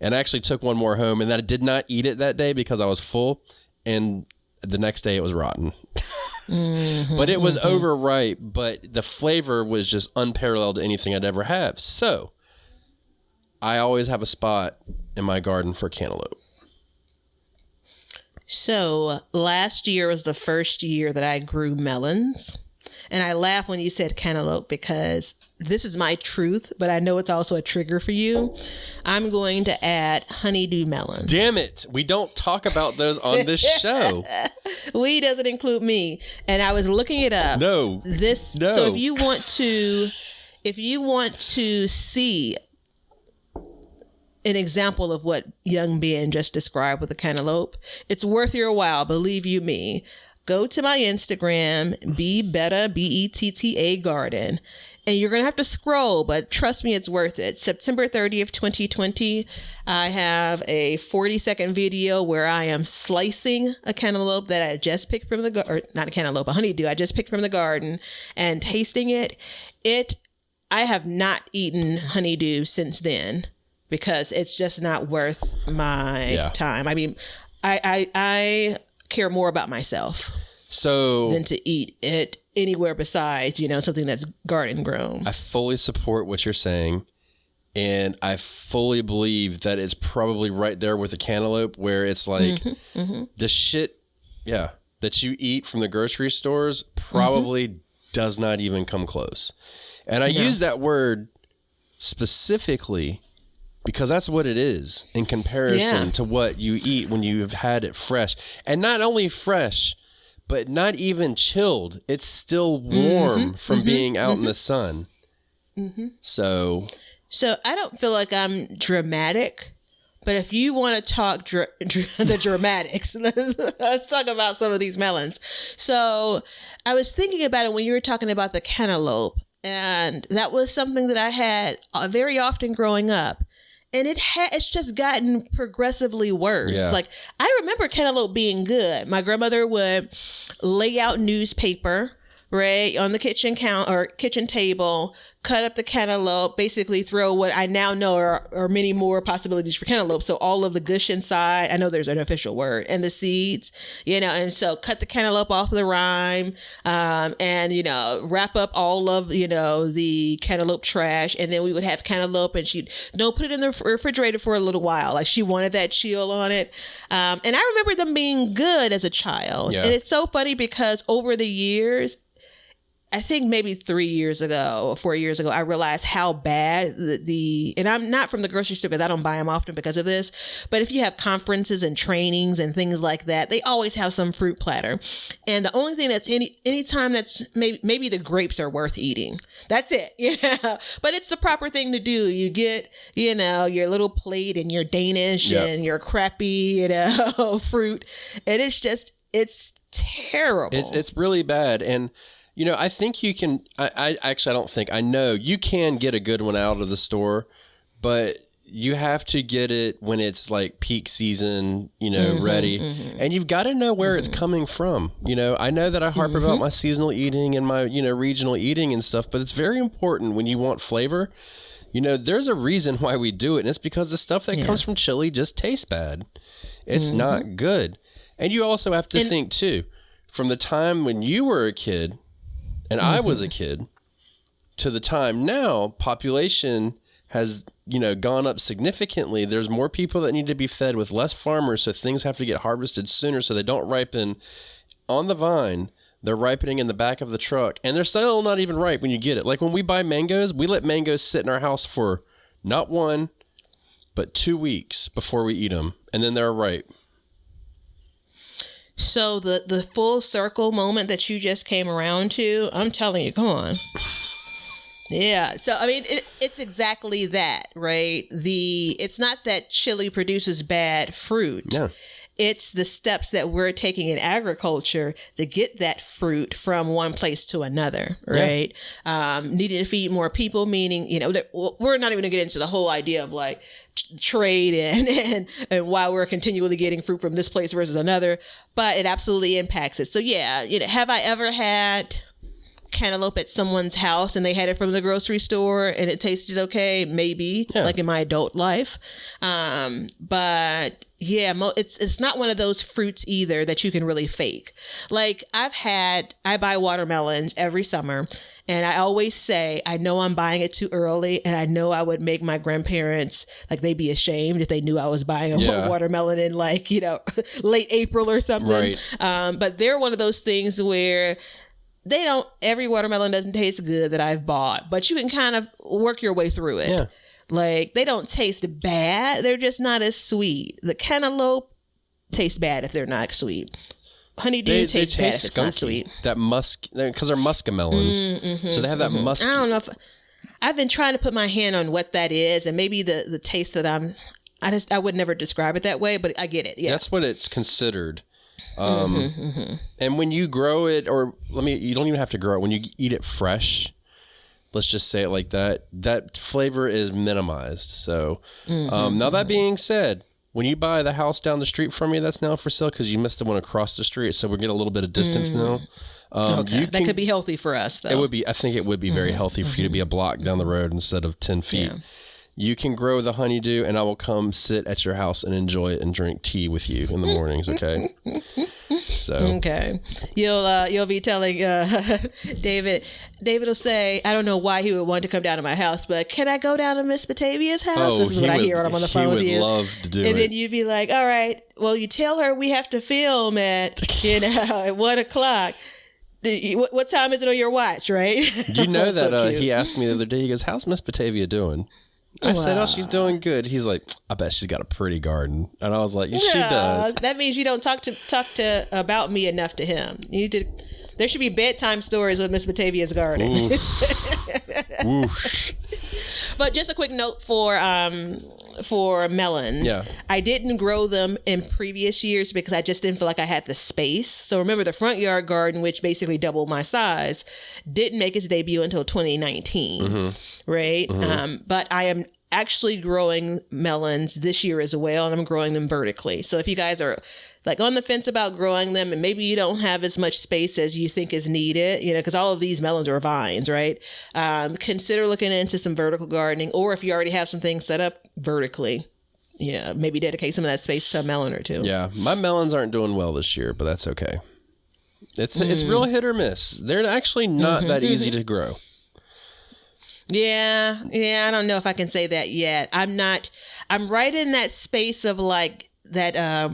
And I actually took one more home, and then I did not eat it that day because I was full. And the next day it was rotten. But it was overripe, but the flavor was just unparalleled to anything I'd ever have. So I always have a spot in my garden for cantaloupe. So last year was the first year that I grew melons. And I laugh when you said cantaloupe because this is my truth, but I know it's also a trigger for you. I'm going to add honeydew melons. Damn it. We don't talk about those on this show. We doesn't include me. And I was looking it up. No. So if you want to see an example of what young Ben just described with the cantaloupe, it's worth your while, believe you me. Go to my Instagram, Betta, Betta Garden, and you're going to have to scroll, but trust me, it's worth it. September 30th, 2020, I have a 40-second video where I am slicing a cantaloupe that I just picked from the or not a cantaloupe, a honeydew I just picked from the garden, and tasting it. I have not eaten honeydew since then because it's just not worth my time. I mean, I care more about myself than to eat it anywhere besides, something that's garden grown. I fully support what you're saying. And I fully believe that it's probably right there with the cantaloupe where it's like the shit, that you eat from the grocery stores probably does not even come close. And I use that word specifically because that's what it is in comparison to what you eat when you've had it fresh. And not only fresh, but not even chilled. It's still warm from being out in the sun. So I don't feel like I'm dramatic, but if you want to talk the dramatics, let's talk about some of these melons. So I was thinking about it when you were talking about the cantaloupe, and that was something that I had very often growing up. And it's just gotten progressively worse. Yeah. Like, I remember cantaloupe being good. My grandmother would lay out newspaper, right, on the kitchen table, cut up the cantaloupe, basically throw what I now know are many more possibilities for cantaloupe. So all of the gush inside, I know there's an official word, and the seeds, and so cut the cantaloupe off the rind, and, wrap up all of, the cantaloupe trash. And then we would have cantaloupe, and she'd put it in the refrigerator for a little while. Like, she wanted that chill on it. And I remember them being good as a child. Yeah. And it's so funny because over the years, I think maybe 3 years ago or 4 years ago, I realized how bad and I'm not from the grocery store because I don't buy them often because of this, but if you have conferences and trainings and things like that, they always have some fruit platter. And the only thing that's anytime that's maybe the grapes are worth eating. That's it. But it's the proper thing to do. You get, your little plate and your Danish and your crappy, fruit. And it's terrible. It's really bad. And I think you can, I don't think, I know you can get a good one out of the store, but you have to get it when it's like peak season, ready. And you've got to know where it's coming from. I know that I harp about my seasonal eating and my, regional eating and stuff, but it's very important when you want flavor. There's a reason why we do it. And it's because the stuff that comes from Chile just tastes bad. It's not good. And you also have to think too, from the time when you were a kid, and I was a kid, to the time now, population has, gone up significantly. There's more people that need to be fed with less farmers, so things have to get harvested sooner so they don't ripen on the vine. They're ripening in the back of the truck, and they're still not even ripe when you get it. Like when we buy mangoes, we let mangoes sit in our house for not 1, but 2 weeks before we eat them, and then they're ripe. So the full circle moment that you just came around to, I'm telling you, come on. Yeah. So, I mean, it's exactly that, right? It's not that Chile produces bad fruit. No. It's the steps that we're taking in agriculture to get that fruit from one place to another, right? Yeah. Needing to feed more people, meaning, we're not even gonna get into the whole idea of like trade and why we're continually getting fruit from this place versus another, but it absolutely impacts it. So yeah, have I ever had cantaloupe at someone's house and they had it from the grocery store and it tasted okay, maybe like in my adult life. But yeah, it's not one of those fruits either that you can really fake. Like I buy watermelons every summer. And I always say, I know I'm buying it too early, and I know I would make my grandparents, like, they'd be ashamed if they knew I was buying a watermelon in, like, late April or something. Right. But they're one of those things where every watermelon doesn't taste good that I've bought, but you can kind of work your way through it. Yeah. Like, they don't taste bad. They're just not as sweet. The cantaloupe tastes bad if they're not sweet. Honeydew tastes bad if it's not sweet. That because they're muskamelons. So they have that musk. I don't know if I've been trying to put my hand on what that is, and maybe the taste that I would never describe it that way, but I get it. Yeah, that's what it's considered. And when you grow it, you don't even have to grow it. When you eat it fresh, let's just say it like that, that flavor is minimized. So now that being said, when you buy the house down the street from me that's now for sale, because you missed the one across the street, so we're getting a little bit of distance now. Okay. That could be healthy for us, though. It would be. I think it would be very healthy for you to be a block down the road instead of 10 feet. Yeah. You can grow the honeydew, and I will come sit at your house and enjoy it and drink tea with you in the mornings. Okay. So okay, you'll be telling David. David will say, I don't know why he would want to come down to my house, but can I go down to Miss Batavia's house? This is what I hear when I'm on the phone with you. He would love to do it. And then you'd be like, all right, well, you tell her we have to film at at 1:00. What time is it on your watch, right? You know that he asked me the other day, he goes, how's Miss Batavia doing? I said, oh, she's doing good. He's like, I bet she's got a pretty garden. And I was like, yeah, she does. That means you don't talk to about me enough to him. There should be bedtime stories with Miss Batavia's garden. Whoosh. But just a quick note for melons. Yeah. I didn't grow them in previous years because I just didn't feel like I had the space. So remember, the front yard garden, which basically doubled my size, didn't make its debut until 2019, right? But I am actually growing melons this year as well, and I'm growing them vertically. So if you guys are like on the fence about growing them and maybe you don't have as much space as you think is needed, because all of these melons are vines, right? Consider looking into some vertical gardening, or if you already have some things set up vertically, maybe dedicate some of that space to a melon or two. Yeah, my melons aren't doing well this year, but that's okay. It's real hit or miss. They're actually not that easy to grow. Yeah, I don't know if I can say that yet. I'm right in that space of like that,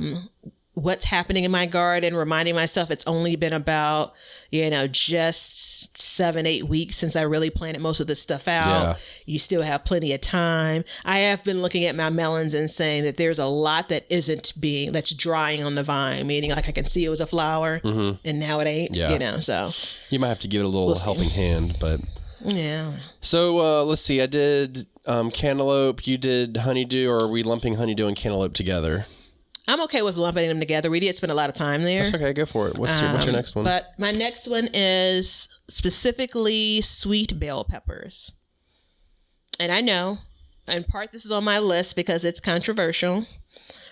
what's happening in my garden, reminding myself it's only been about, just 7-8 weeks since I really planted most of this stuff out. Yeah. You still have plenty of time. I have been looking at my melons and saying that there's a lot that's drying on the vine, meaning like I can see it was a flower and now it ain't, so. You might have to give it a little helping hand, but. Yeah. So let's see. I did cantaloupe. You did honeydew, or are we lumping honeydew and cantaloupe together? I'm okay with lumping them together. We did spend a lot of time there. That's okay. Go for it. What's your next one? But my next one is specifically sweet bell peppers. And I know, in part, this is on my list because it's controversial.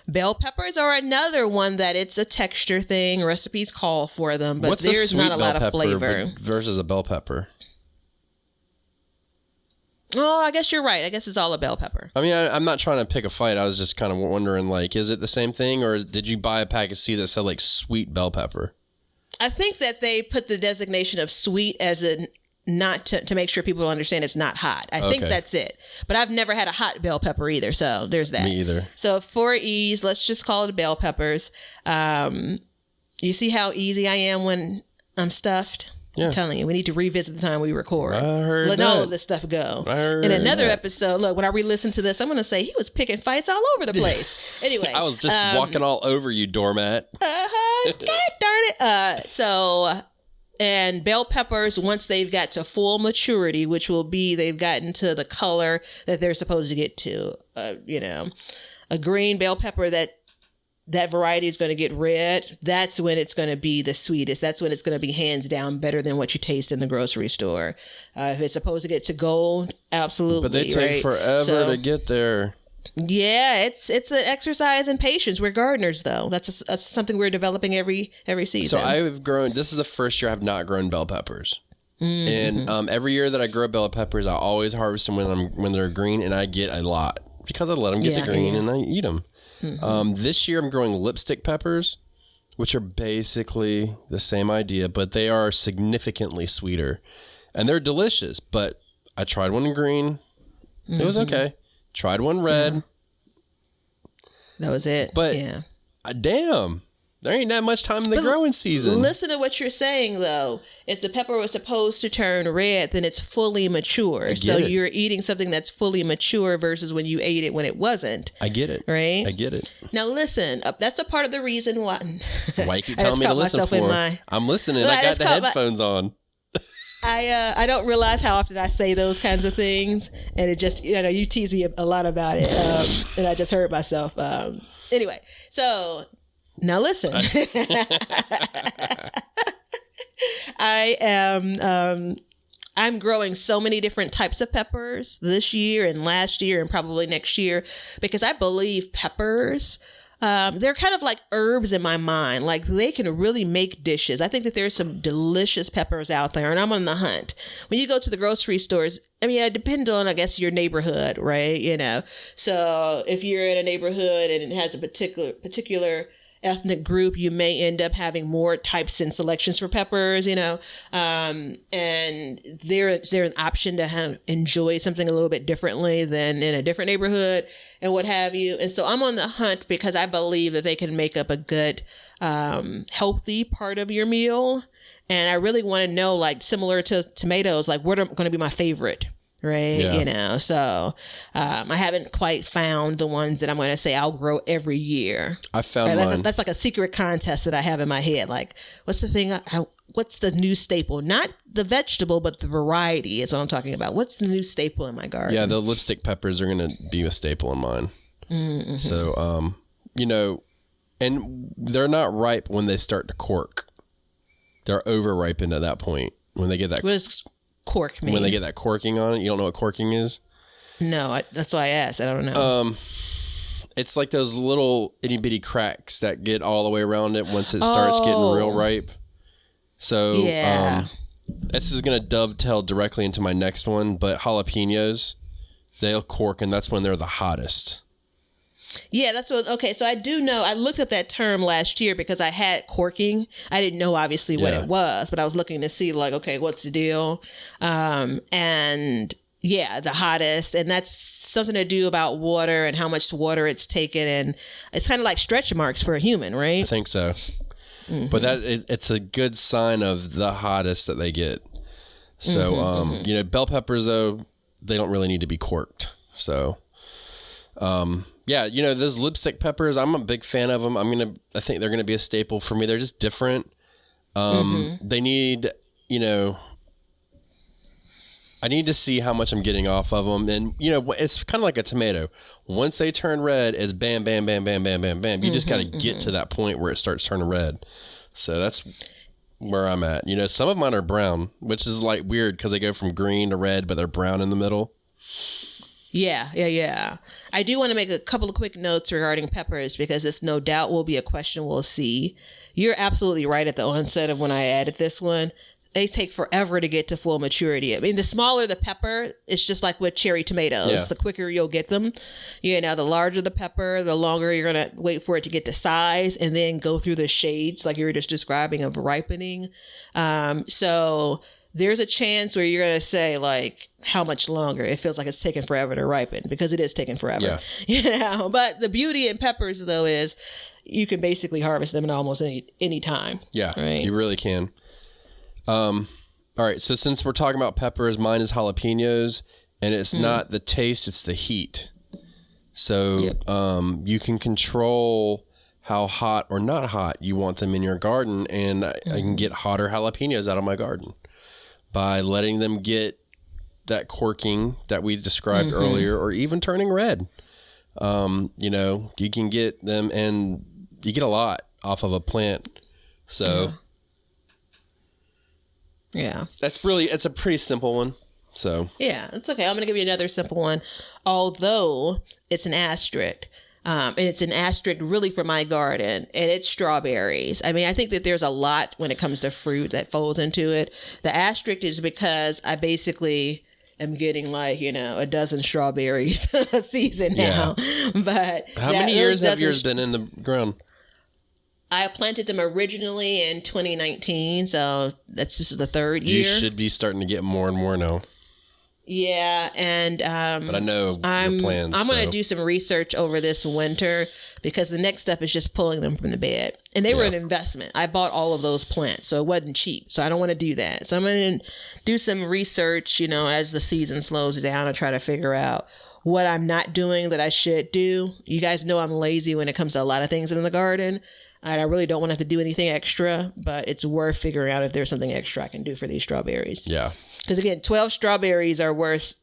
Bell peppers are another one that it's a texture thing. Recipes call for them, but there's not a lot of flavor versus a bell pepper. Oh, I guess you're right. I guess it's all a bell pepper. I mean, I'm not trying to pick a fight. I was just kind of wondering, like, is it the same thing, or did you buy a pack of seeds that said, like, sweet bell pepper? I think that they put the designation of sweet as not to make sure people understand it's not hot. I think that's it. But I've never had a hot bell pepper either, so there's that. Me either. So for ease, let's just call it bell peppers. You see how easy I am when I'm stuffed? Yeah. I'm telling you, we need to revisit the time we record. I heard Let all of this stuff go. In another episode, look, when I re-listen to this, I'm going to say he was picking fights all over the place. Anyway. I was just walking all over you, doormat. God darn it. And bell peppers, once they've got to full maturity, which will be they've gotten to the color that they're supposed to get to, a green bell pepper that variety is going to get red. That's when it's going to be the sweetest. That's when it's going to be hands down better than what you taste in the grocery store. If it's supposed to get to gold, absolutely. But they take forever to get there. Yeah, it's an exercise in patience. We're gardeners, though. That's something we're developing every season. So I've grown. This is the first year I've not grown bell peppers. And every year that I grow bell peppers, I always harvest them when they're green, and I get a lot because I let them get the green and I eat them. This year I'm growing lipstick peppers, which are basically the same idea, but they are significantly sweeter, and they're delicious. But I tried one in green; it was okay. Tried one red. That was it. But damn. There ain't that much time in the growing season. Listen to what you're saying, though. If the pepper was supposed to turn red, then it's fully mature. So you're eating something that's fully mature versus when you ate it when it wasn't. I get it. Right? I get it. Now, listen. That's a part of the reason why. Why you keep telling me to listen for? I'm listening. I got the headphones on. I don't realize how often I say those kinds of things. And it just, you tease me a lot about it. And I just heard myself. Anyway, so... Now listen, I'm growing so many different types of peppers this year and last year and probably next year because I believe peppers, they're kind of like herbs in my mind. Like they can really make dishes. I think that there's some delicious peppers out there and I'm on the hunt. When you go to the grocery stores, I mean, it depends on, I guess, your neighborhood, right? So if you're in a neighborhood and it has a particular ethnic group, you may end up having more types and selections for peppers, and there's an option to enjoy something a little bit differently than in a different neighborhood and what have you. And so I'm on the hunt because I believe that they can make up a good, healthy part of your meal. And I really want to know, like, similar to tomatoes, like what are going to be my favorite? Right. Yeah. So I haven't quite found the ones that I'm going to say I'll grow every year. I found mine. That's like a secret contest that I have in my head. Like, what's the thing? What's the new staple? Not the vegetable, but the variety is what I'm talking about. What's the new staple in my garden? Yeah, the lipstick peppers are going to be a staple in mine. Mm-hmm. So, and they're not ripe when they start to cork. They're over ripened at that point when they get that. What does cork mean? When they get that corking on it. You don't know what corking is? No, that's why I asked. I don't know. It's like those little itty bitty cracks that get all the way around it once it starts getting real ripe. So this is going to dovetail directly into my next one, but jalapenos, they'll cork, and that's when they're the hottest. Yeah, that's what. Okay, so I do know. I looked up that term last year because I had corking. I didn't know obviously what it was, but I was looking to see like, okay, what's the deal? And yeah, the hottest, and that's something to do about water and how much water it's taken, and it's kind of like stretch marks for a human, right? I think so. Mm-hmm. But it's a good sign of the hottest that they get. So bell peppers though, they don't really need to be corked. So. Yeah, those lipstick peppers, I'm a big fan of them. I think they're going to be a staple for me. They're just different. They need, I need to see how much I'm getting off of them. And, it's kind of like a tomato. Once they turn red, it's bam, bam, bam, bam, bam, bam, bam. You just got to get to that point where it starts turning red. So that's where I'm at. Some of mine are brown, which is like weird because they go from green to red, but they're brown in the middle. Yeah. I do want to make a couple of quick notes regarding peppers because this no doubt will be a question we'll see. You're absolutely right at the onset of when I added this one. They take forever to get to full maturity. I mean, the smaller the pepper, it's just like with cherry tomatoes. Yeah. The quicker you'll get them. The larger the pepper, the longer you're going to wait for it to get to size and then go through the shades like you were just describing of ripening. So there's a chance where you're going to say like how much longer. It feels like it's taking forever to ripen because it is taking forever. Yeah. But the beauty in peppers though is you can basically harvest them in almost any time. Yeah, right? You really can. All right. So since we're talking about peppers, mine is jalapenos, and it's not the taste, it's the heat. So you can control how hot or not hot you want them in your garden, and I can get hotter jalapenos out of my garden by letting them get that corking that we described earlier, or even turning red. You can get them, and you get a lot off of a plant. So yeah, it's a pretty simple one. So yeah, it's okay. I'm going to give you another simple one, although it's an asterisk. And it's an asterisk really for my garden, and it's strawberries. I mean, I think that there's a lot when it comes to fruit that folds into it. The asterisk is because I basically am getting like, a dozen strawberries a season now. But how many years have yours been in the ground? I planted them originally in 2019, so this is the third year. You should be starting to get more and more now. Yeah, and but I know your plans. I'm going to do some research over this winter because the next step is just pulling them from the bed. And they were an investment. I bought all of those plants, so it wasn't cheap. So I don't want to do that. So I'm going to do some research, as the season slows down and try to figure out what I'm not doing that I should do. You guys know I'm lazy when it comes to a lot of things in the garden. And I really don't want to have to do anything extra, but it's worth figuring out if there's something extra I can do for these strawberries. Yeah. Because again, 12 strawberries are worth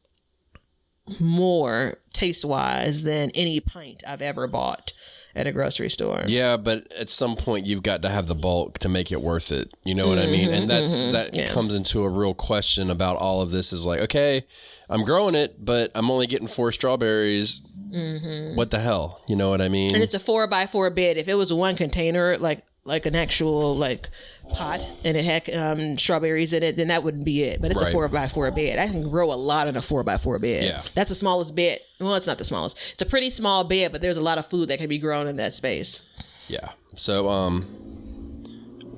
more taste-wise than any pint I've ever bought at a grocery store. Yeah, but at some point you've got to have the bulk to make it worth it. You know what I mean? And that comes into a real question about all of this is like, okay, I'm growing it, but I'm only getting 4 strawberries. What the hell? You know what I mean? And it's a 4x4 bed. If it was one container, like an actual pot, and it had strawberries in it, then that wouldn't be it. But it's a 4x4 bed. I can grow a lot in a 4x4 bed. Yeah, that's the smallest bed. Well, it's not the smallest. It's a pretty small bed, but there's a lot of food that can be grown in that space. Yeah. So,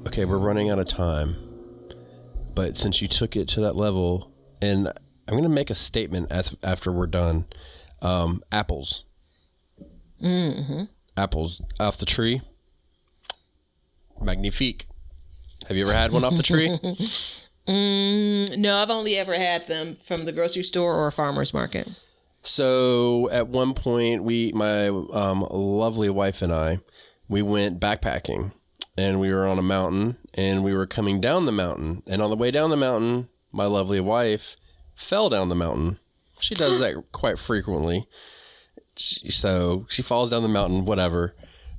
okay, we're running out of time, but since you took it to that level, and I'm going to make a statement after we're done. Apples. Apples off the tree. Magnifique. Have you ever had one off the tree? No, I've only ever had them from the grocery store or a farmer's market. So at one point, my lovely wife and I, we went backpacking, and we were on a mountain, and we were coming down the mountain, and on the way down the mountain, my lovely wife fell down the mountain. She does that quite frequently. So she falls down the mountain, whatever.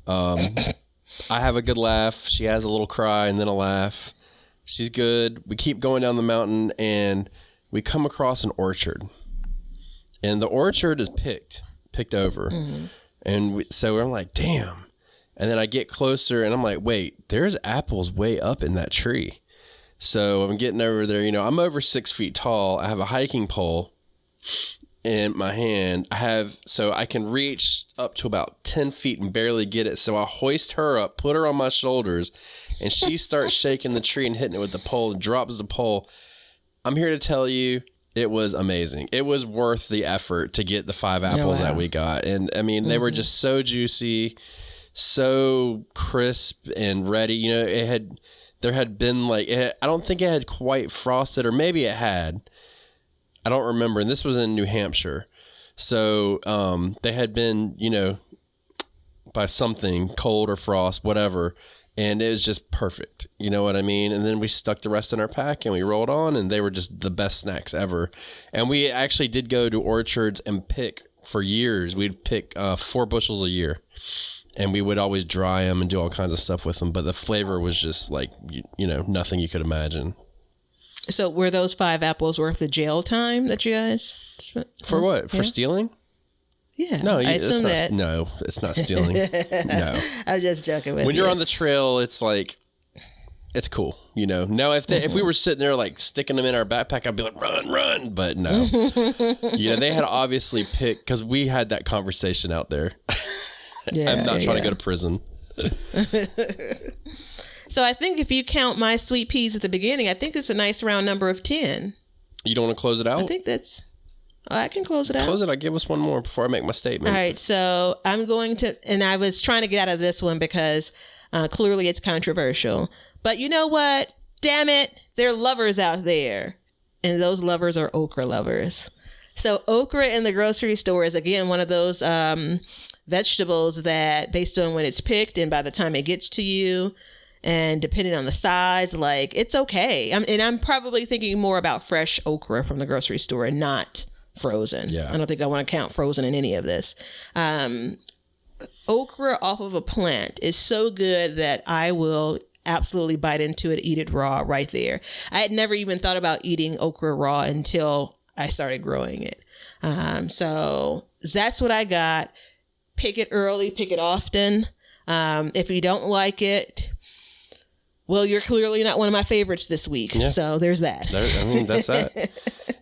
I have a good laugh. She has a little cry and then a laugh. She's good. We keep going down the mountain, and we come across an orchard. And the orchard is picked over. And so we're like, damn. And then I get closer, and I'm like, wait, there's apples way up in that tree. So I'm getting over there. I'm over 6 feet tall. I have a hiking pole in my hand. So I can reach up to about 10 feet and barely get it. So I hoist her up, put her on my shoulders, and she starts shaking the tree and hitting it with the pole and drops the pole. I'm here to tell you, it was amazing. It was worth the effort to get the 5 apples that we got. And I mean, they were just so juicy, so crisp and ready. There had been I don't think it had quite frosted, or maybe it had. I don't remember. And this was in New Hampshire. So they had been, by something, cold or frost, whatever. And it was just perfect. You know what I mean? And then we stuck the rest in our pack and we rolled on, and they were just the best snacks ever. And we actually did go to orchards and pick for years. We'd pick 4 bushels a year. And we would always dry them and do all kinds of stuff with them. But the flavor was just nothing you could imagine. So were those 5 apples worth the jail time that you guys spent? For what? For stealing? Yeah. No, I assume that. No, it's not stealing. No. I'm just joking with you. When you're on the trail, it's it's cool. Now if we were sitting there sticking them in our backpack, I'd be like, run. But no. They had obviously picked, because we had that conversation out there. I'm not trying to go to prison. So I think if you count my sweet peas at the beginning, I think it's a nice round number of 10. You don't want to close it out? I think that's... I can close it out. Close it out. Give us one more before I make my statement. All right. So I'm going to... And I was trying to get out of this one because clearly it's controversial. But you know what? Damn it. There are lovers out there. And those lovers are okra lovers. So okra in the grocery store is, again, one of those vegetables that, based on when it's picked and by the time it gets to you, and depending on the size, it's okay. I'm probably thinking more about fresh okra from the grocery store and not frozen. Yeah. I don't think I want to count frozen in any of this. Okra off of a plant is so good that I will absolutely bite into it, eat it raw right there. I had never even thought about eating okra raw until I started growing it. So that's what I got. pick it early, pick it often. If you don't like it, well, you're clearly not one of my favorites this week. Yeah. So there's that. That's that.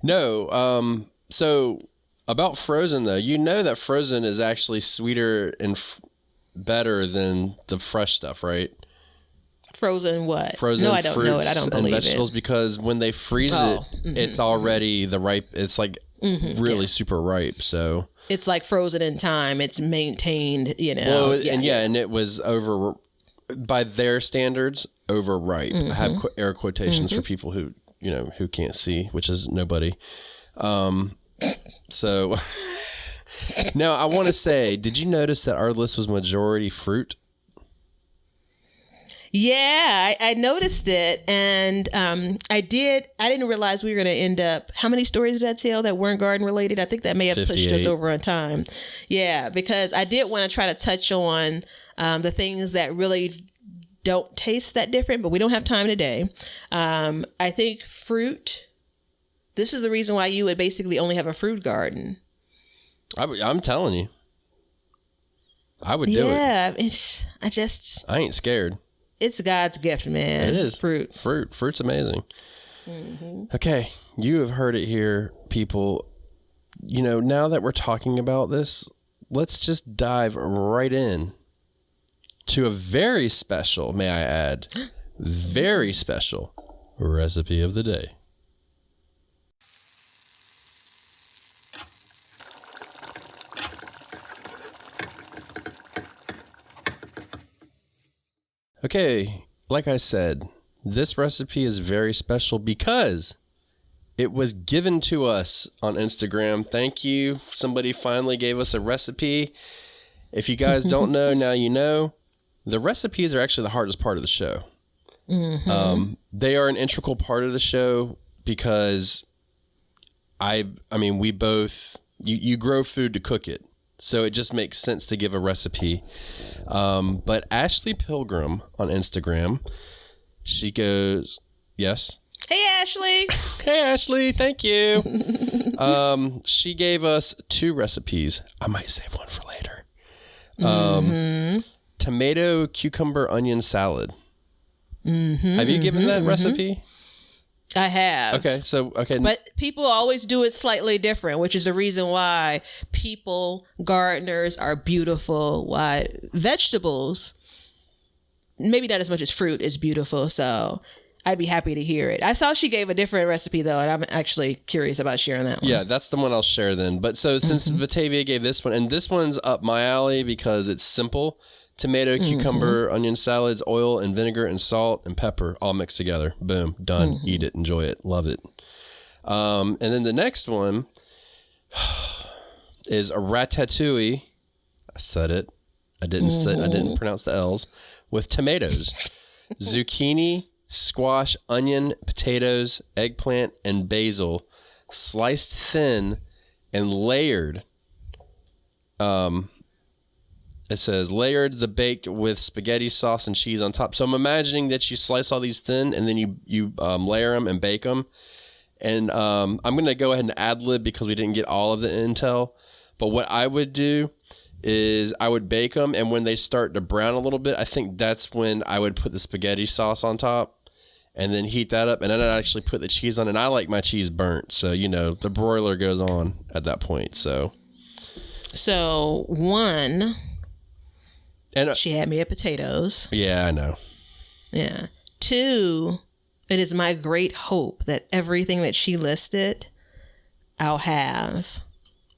No. So about frozen, though, you know that frozen is actually sweeter and better than the fresh stuff, right? Frozen what? Frozen no, I don't know it. I don't believe vegetables, because when they freeze it, it's already the ripe. It's like really super ripe. So it's like frozen in time. It's maintained, Well, and it was over by their standards overripe. I have air quotations for people who who can't see, which is nobody. So now I want to say, did you notice that our list was majority fruit? Yeah, I noticed it, and I didn't realize we were going to end up. How many stories did I tell that weren't garden related? I think that may have 58. pushed us over on time. Yeah, because I did want to try to touch on the things that really don't taste that different, but we don't have time today. I think fruit. This is the reason why you would basically only have a fruit garden. I'm telling you, I would do it. Yeah, I ain't scared. It's God's gift, man. It is. Fruit's amazing. Okay, you have heard it here, people. Now that we're talking about this, let's just dive right in to a very special, may I add, very special recipe of the day. Okay, like I said, this recipe is very special because it was given to us on Instagram. Thank you. Somebody finally gave us a recipe. If you guys don't know, now you know. The recipes are actually the hardest part of the show. They are an integral part of the show because we both, you grow food to cook it. So it just makes sense to give a recipe. But Ashley Pilgrim on Instagram, she goes, yes? Hey, Ashley. Hey, Ashley. Thank you. She gave us 2 recipes. I might save one for later. Tomato, cucumber, onion salad. Have you given that recipe? I have. Okay. But people always do it slightly different, which is the reason why gardeners are beautiful. Why vegetables, maybe not as much as fruit, is beautiful. So I'd be happy to hear it. I saw she gave a different recipe though, and I'm actually curious about sharing that one. Yeah, that's the one I'll share then. But so since Batavia gave this one, and this one's up my alley because it's simple. Tomato, cucumber, onion salads, oil and vinegar and salt and pepper all mixed together. Boom, done. Eat it, enjoy it, love it. And then the next one is a ratatouille. I said it. I didn't pronounce the L's. With tomatoes, zucchini, squash, onion, potatoes, eggplant, and basil, sliced thin and layered. It says layered the baked with spaghetti sauce and cheese on top. So I'm imagining that you slice all these thin and then you layer them and bake them. And I'm going to go ahead and ad-lib because we didn't get all of the intel. But what I would do is I would bake them, and when they start to brown a little bit, I think that's when I would put the spaghetti sauce on top and then heat that up. And then I'd actually put the cheese on. And I like my cheese burnt. So, the broiler goes on at that point. So one... And she had me at potatoes. Yeah, I know. Yeah. 2, it is my great hope that everything that she listed, I'll have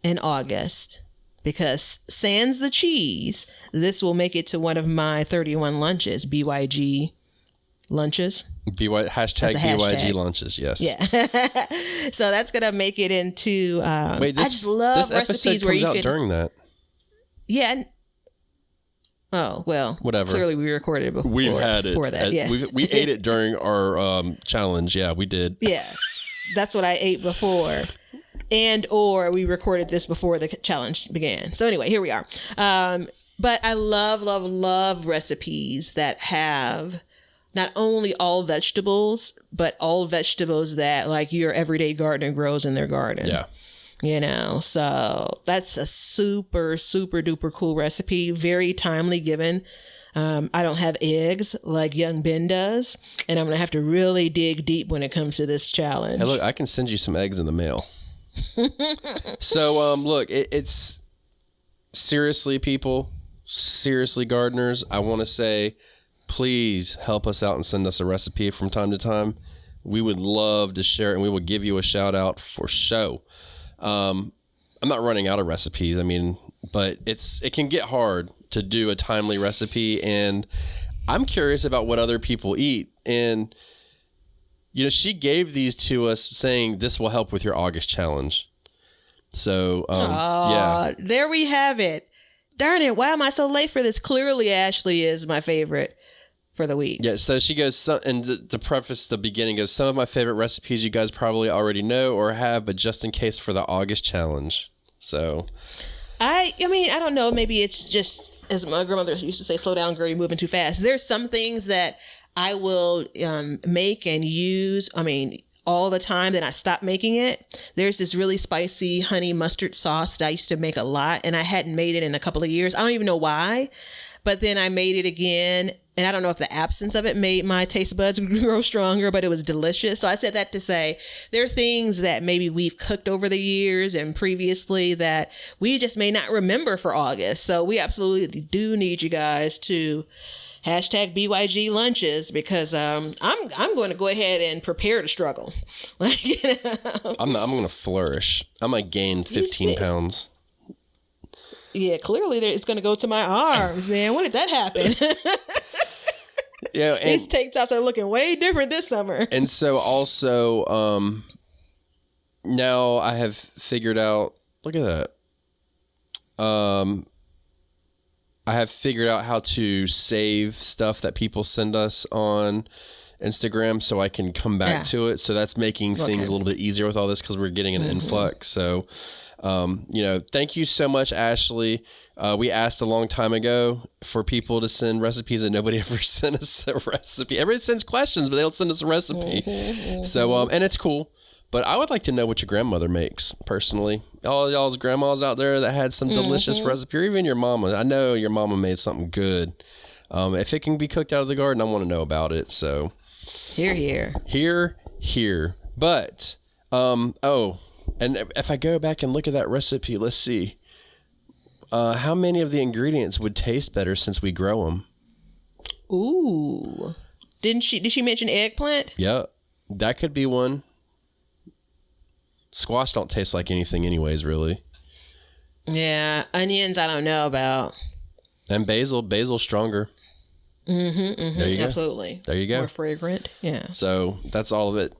in August. Because sans the cheese, this will make it to one of my 31 lunches, BYG lunches. Hashtag BYG lunches, yes. Yeah. So that's going to make it into... Wait, I just love recipes where you can... during that. Yeah. Oh, well, whatever. Clearly we recorded it before. We've had it. Before that, yeah. We ate it during our challenge. Yeah, we did. Yeah. That's what I ate before. Or we recorded this before the challenge began. So anyway, here we are. But I love recipes that have not only all vegetables, but all vegetables that like your everyday gardener grows in their garden. Yeah. So that's a super, super duper cool recipe. Very timely given. I don't have eggs like young Ben does, and I'm going to have to really dig deep when it comes to this challenge. Hey, look, I can send you some eggs in the mail. So, look, it's seriously, people, seriously, gardeners, I want to say, please help us out and send us a recipe from time to time. We would love to share it, and we will give you a shout out for show. I'm not running out of recipes. I mean, but it can get hard to do a timely recipe, and I'm curious about what other people eat. And she gave these to us saying this will help with your August challenge. So yeah, there we have it. Darn it, why am I so late for this? Clearly Ashley is my favorite for the week. Yeah, so she goes, and to preface the beginning, goes, some of my favorite recipes you guys probably already know or have, but just in case for the August challenge. So I mean, I don't know. Maybe it's just, as my grandmother used to say, slow down, girl, you're moving too fast. There's some things that I will make and use, all the time, then I stopped making it. There's this really spicy honey mustard sauce that I used to make a lot, and I hadn't made it in a couple of years. I don't even know why, but then I made it again, and I don't know if the absence of it made my taste buds grow stronger, but it was delicious. So I said that to say there are things that maybe we've cooked over the years and previously that we just may not remember for August. So we absolutely do need you guys to hashtag BYG lunches, because I'm going to go ahead and prepare to struggle. I'm going to flourish. I'm going to gain 15 pounds. Yeah, clearly it's going to go to my arms, man. When did that happen? Yeah, and these tank tops are looking way different this summer. And so also, now I have figured out, look at that. I have figured out how to save stuff that people send us on Instagram so I can come back to it. So that's making things a little bit easier with all this, because we're getting an influx. So, thank you so much, Ashley. We asked a long time ago for people to send recipes, and nobody ever sent us a recipe. Everybody sends questions, but they don't send us a recipe. So, and it's cool. But I would like to know what your grandmother makes, personally. All y'all's grandmas out there that had some delicious recipe, or even your mama. I know your mama made something good. If it can be cooked out of the garden, I want to know about it. So, Here. But, and if I go back and look at that recipe, let's see. How many of the ingredients would taste better since we grow them? Ooh. Did she mention eggplant? Yeah, that could be one. Squash don't taste like anything anyways, really. Yeah, onions I don't know about. And basil's stronger. There you go. Absolutely. There you go. More fragrant. Yeah. So that's all of it.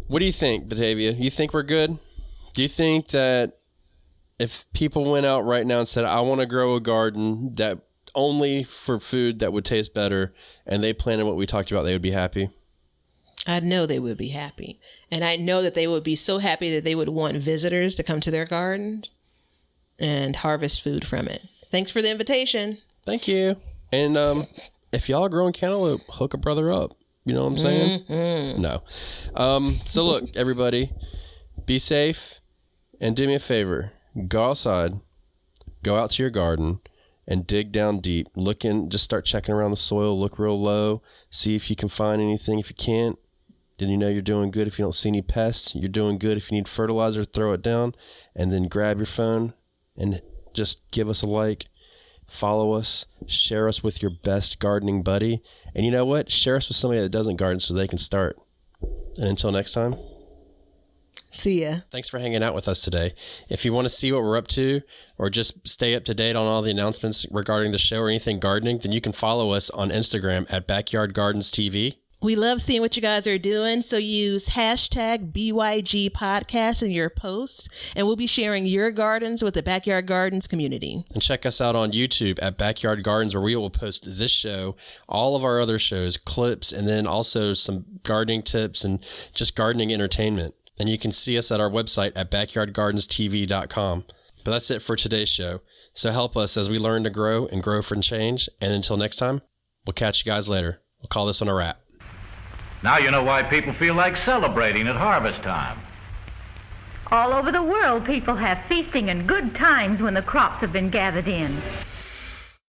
What do you think, Batavia? You think we're good? Do you think that if people went out right now and said, I want to grow a garden that only for food that would taste better, and they planted what we talked about, they would be happy? I know they would be happy. And I know that they would be so happy that they would want visitors to come to their gardens and harvest food from it. Thanks for the invitation. Thank you. And if y'all are growing cantaloupe, hook a brother up. You know what I'm saying? No. So look, everybody, be safe and do me a favor. Go outside, go out to your garden, and dig down deep. Just start checking around the soil, look real low, see if you can find anything. If you can't, then you know you're doing good. If you don't see any pests, you're doing good. If you need fertilizer, throw it down, and then grab your phone and just give us a like, follow us, share us with your best gardening buddy. And you know what? Share us with somebody that doesn't garden so they can start. And until next time. See ya. Thanks for hanging out with us today. If you want to see what we're up to, or just stay up to date on all the announcements regarding the show or anything gardening, then you can follow us on Instagram at Backyard Gardens TV. We love seeing what you guys are doing, so use hashtag BYG podcast in your posts, and we'll be sharing your gardens with the Backyard Gardens community. And check us out on YouTube at Backyard Gardens, where we will post this show, all of our other shows, clips, and then also some gardening tips and just gardening entertainment. And you can see us at our website at backyardgardenstv.com. But that's it for today's show. So help us as we learn to grow and grow for change. And until next time, we'll catch you guys later. We'll call this one a wrap. Now you know why people feel like celebrating at harvest time. All over the world, people have feasting and good times when the crops have been gathered in.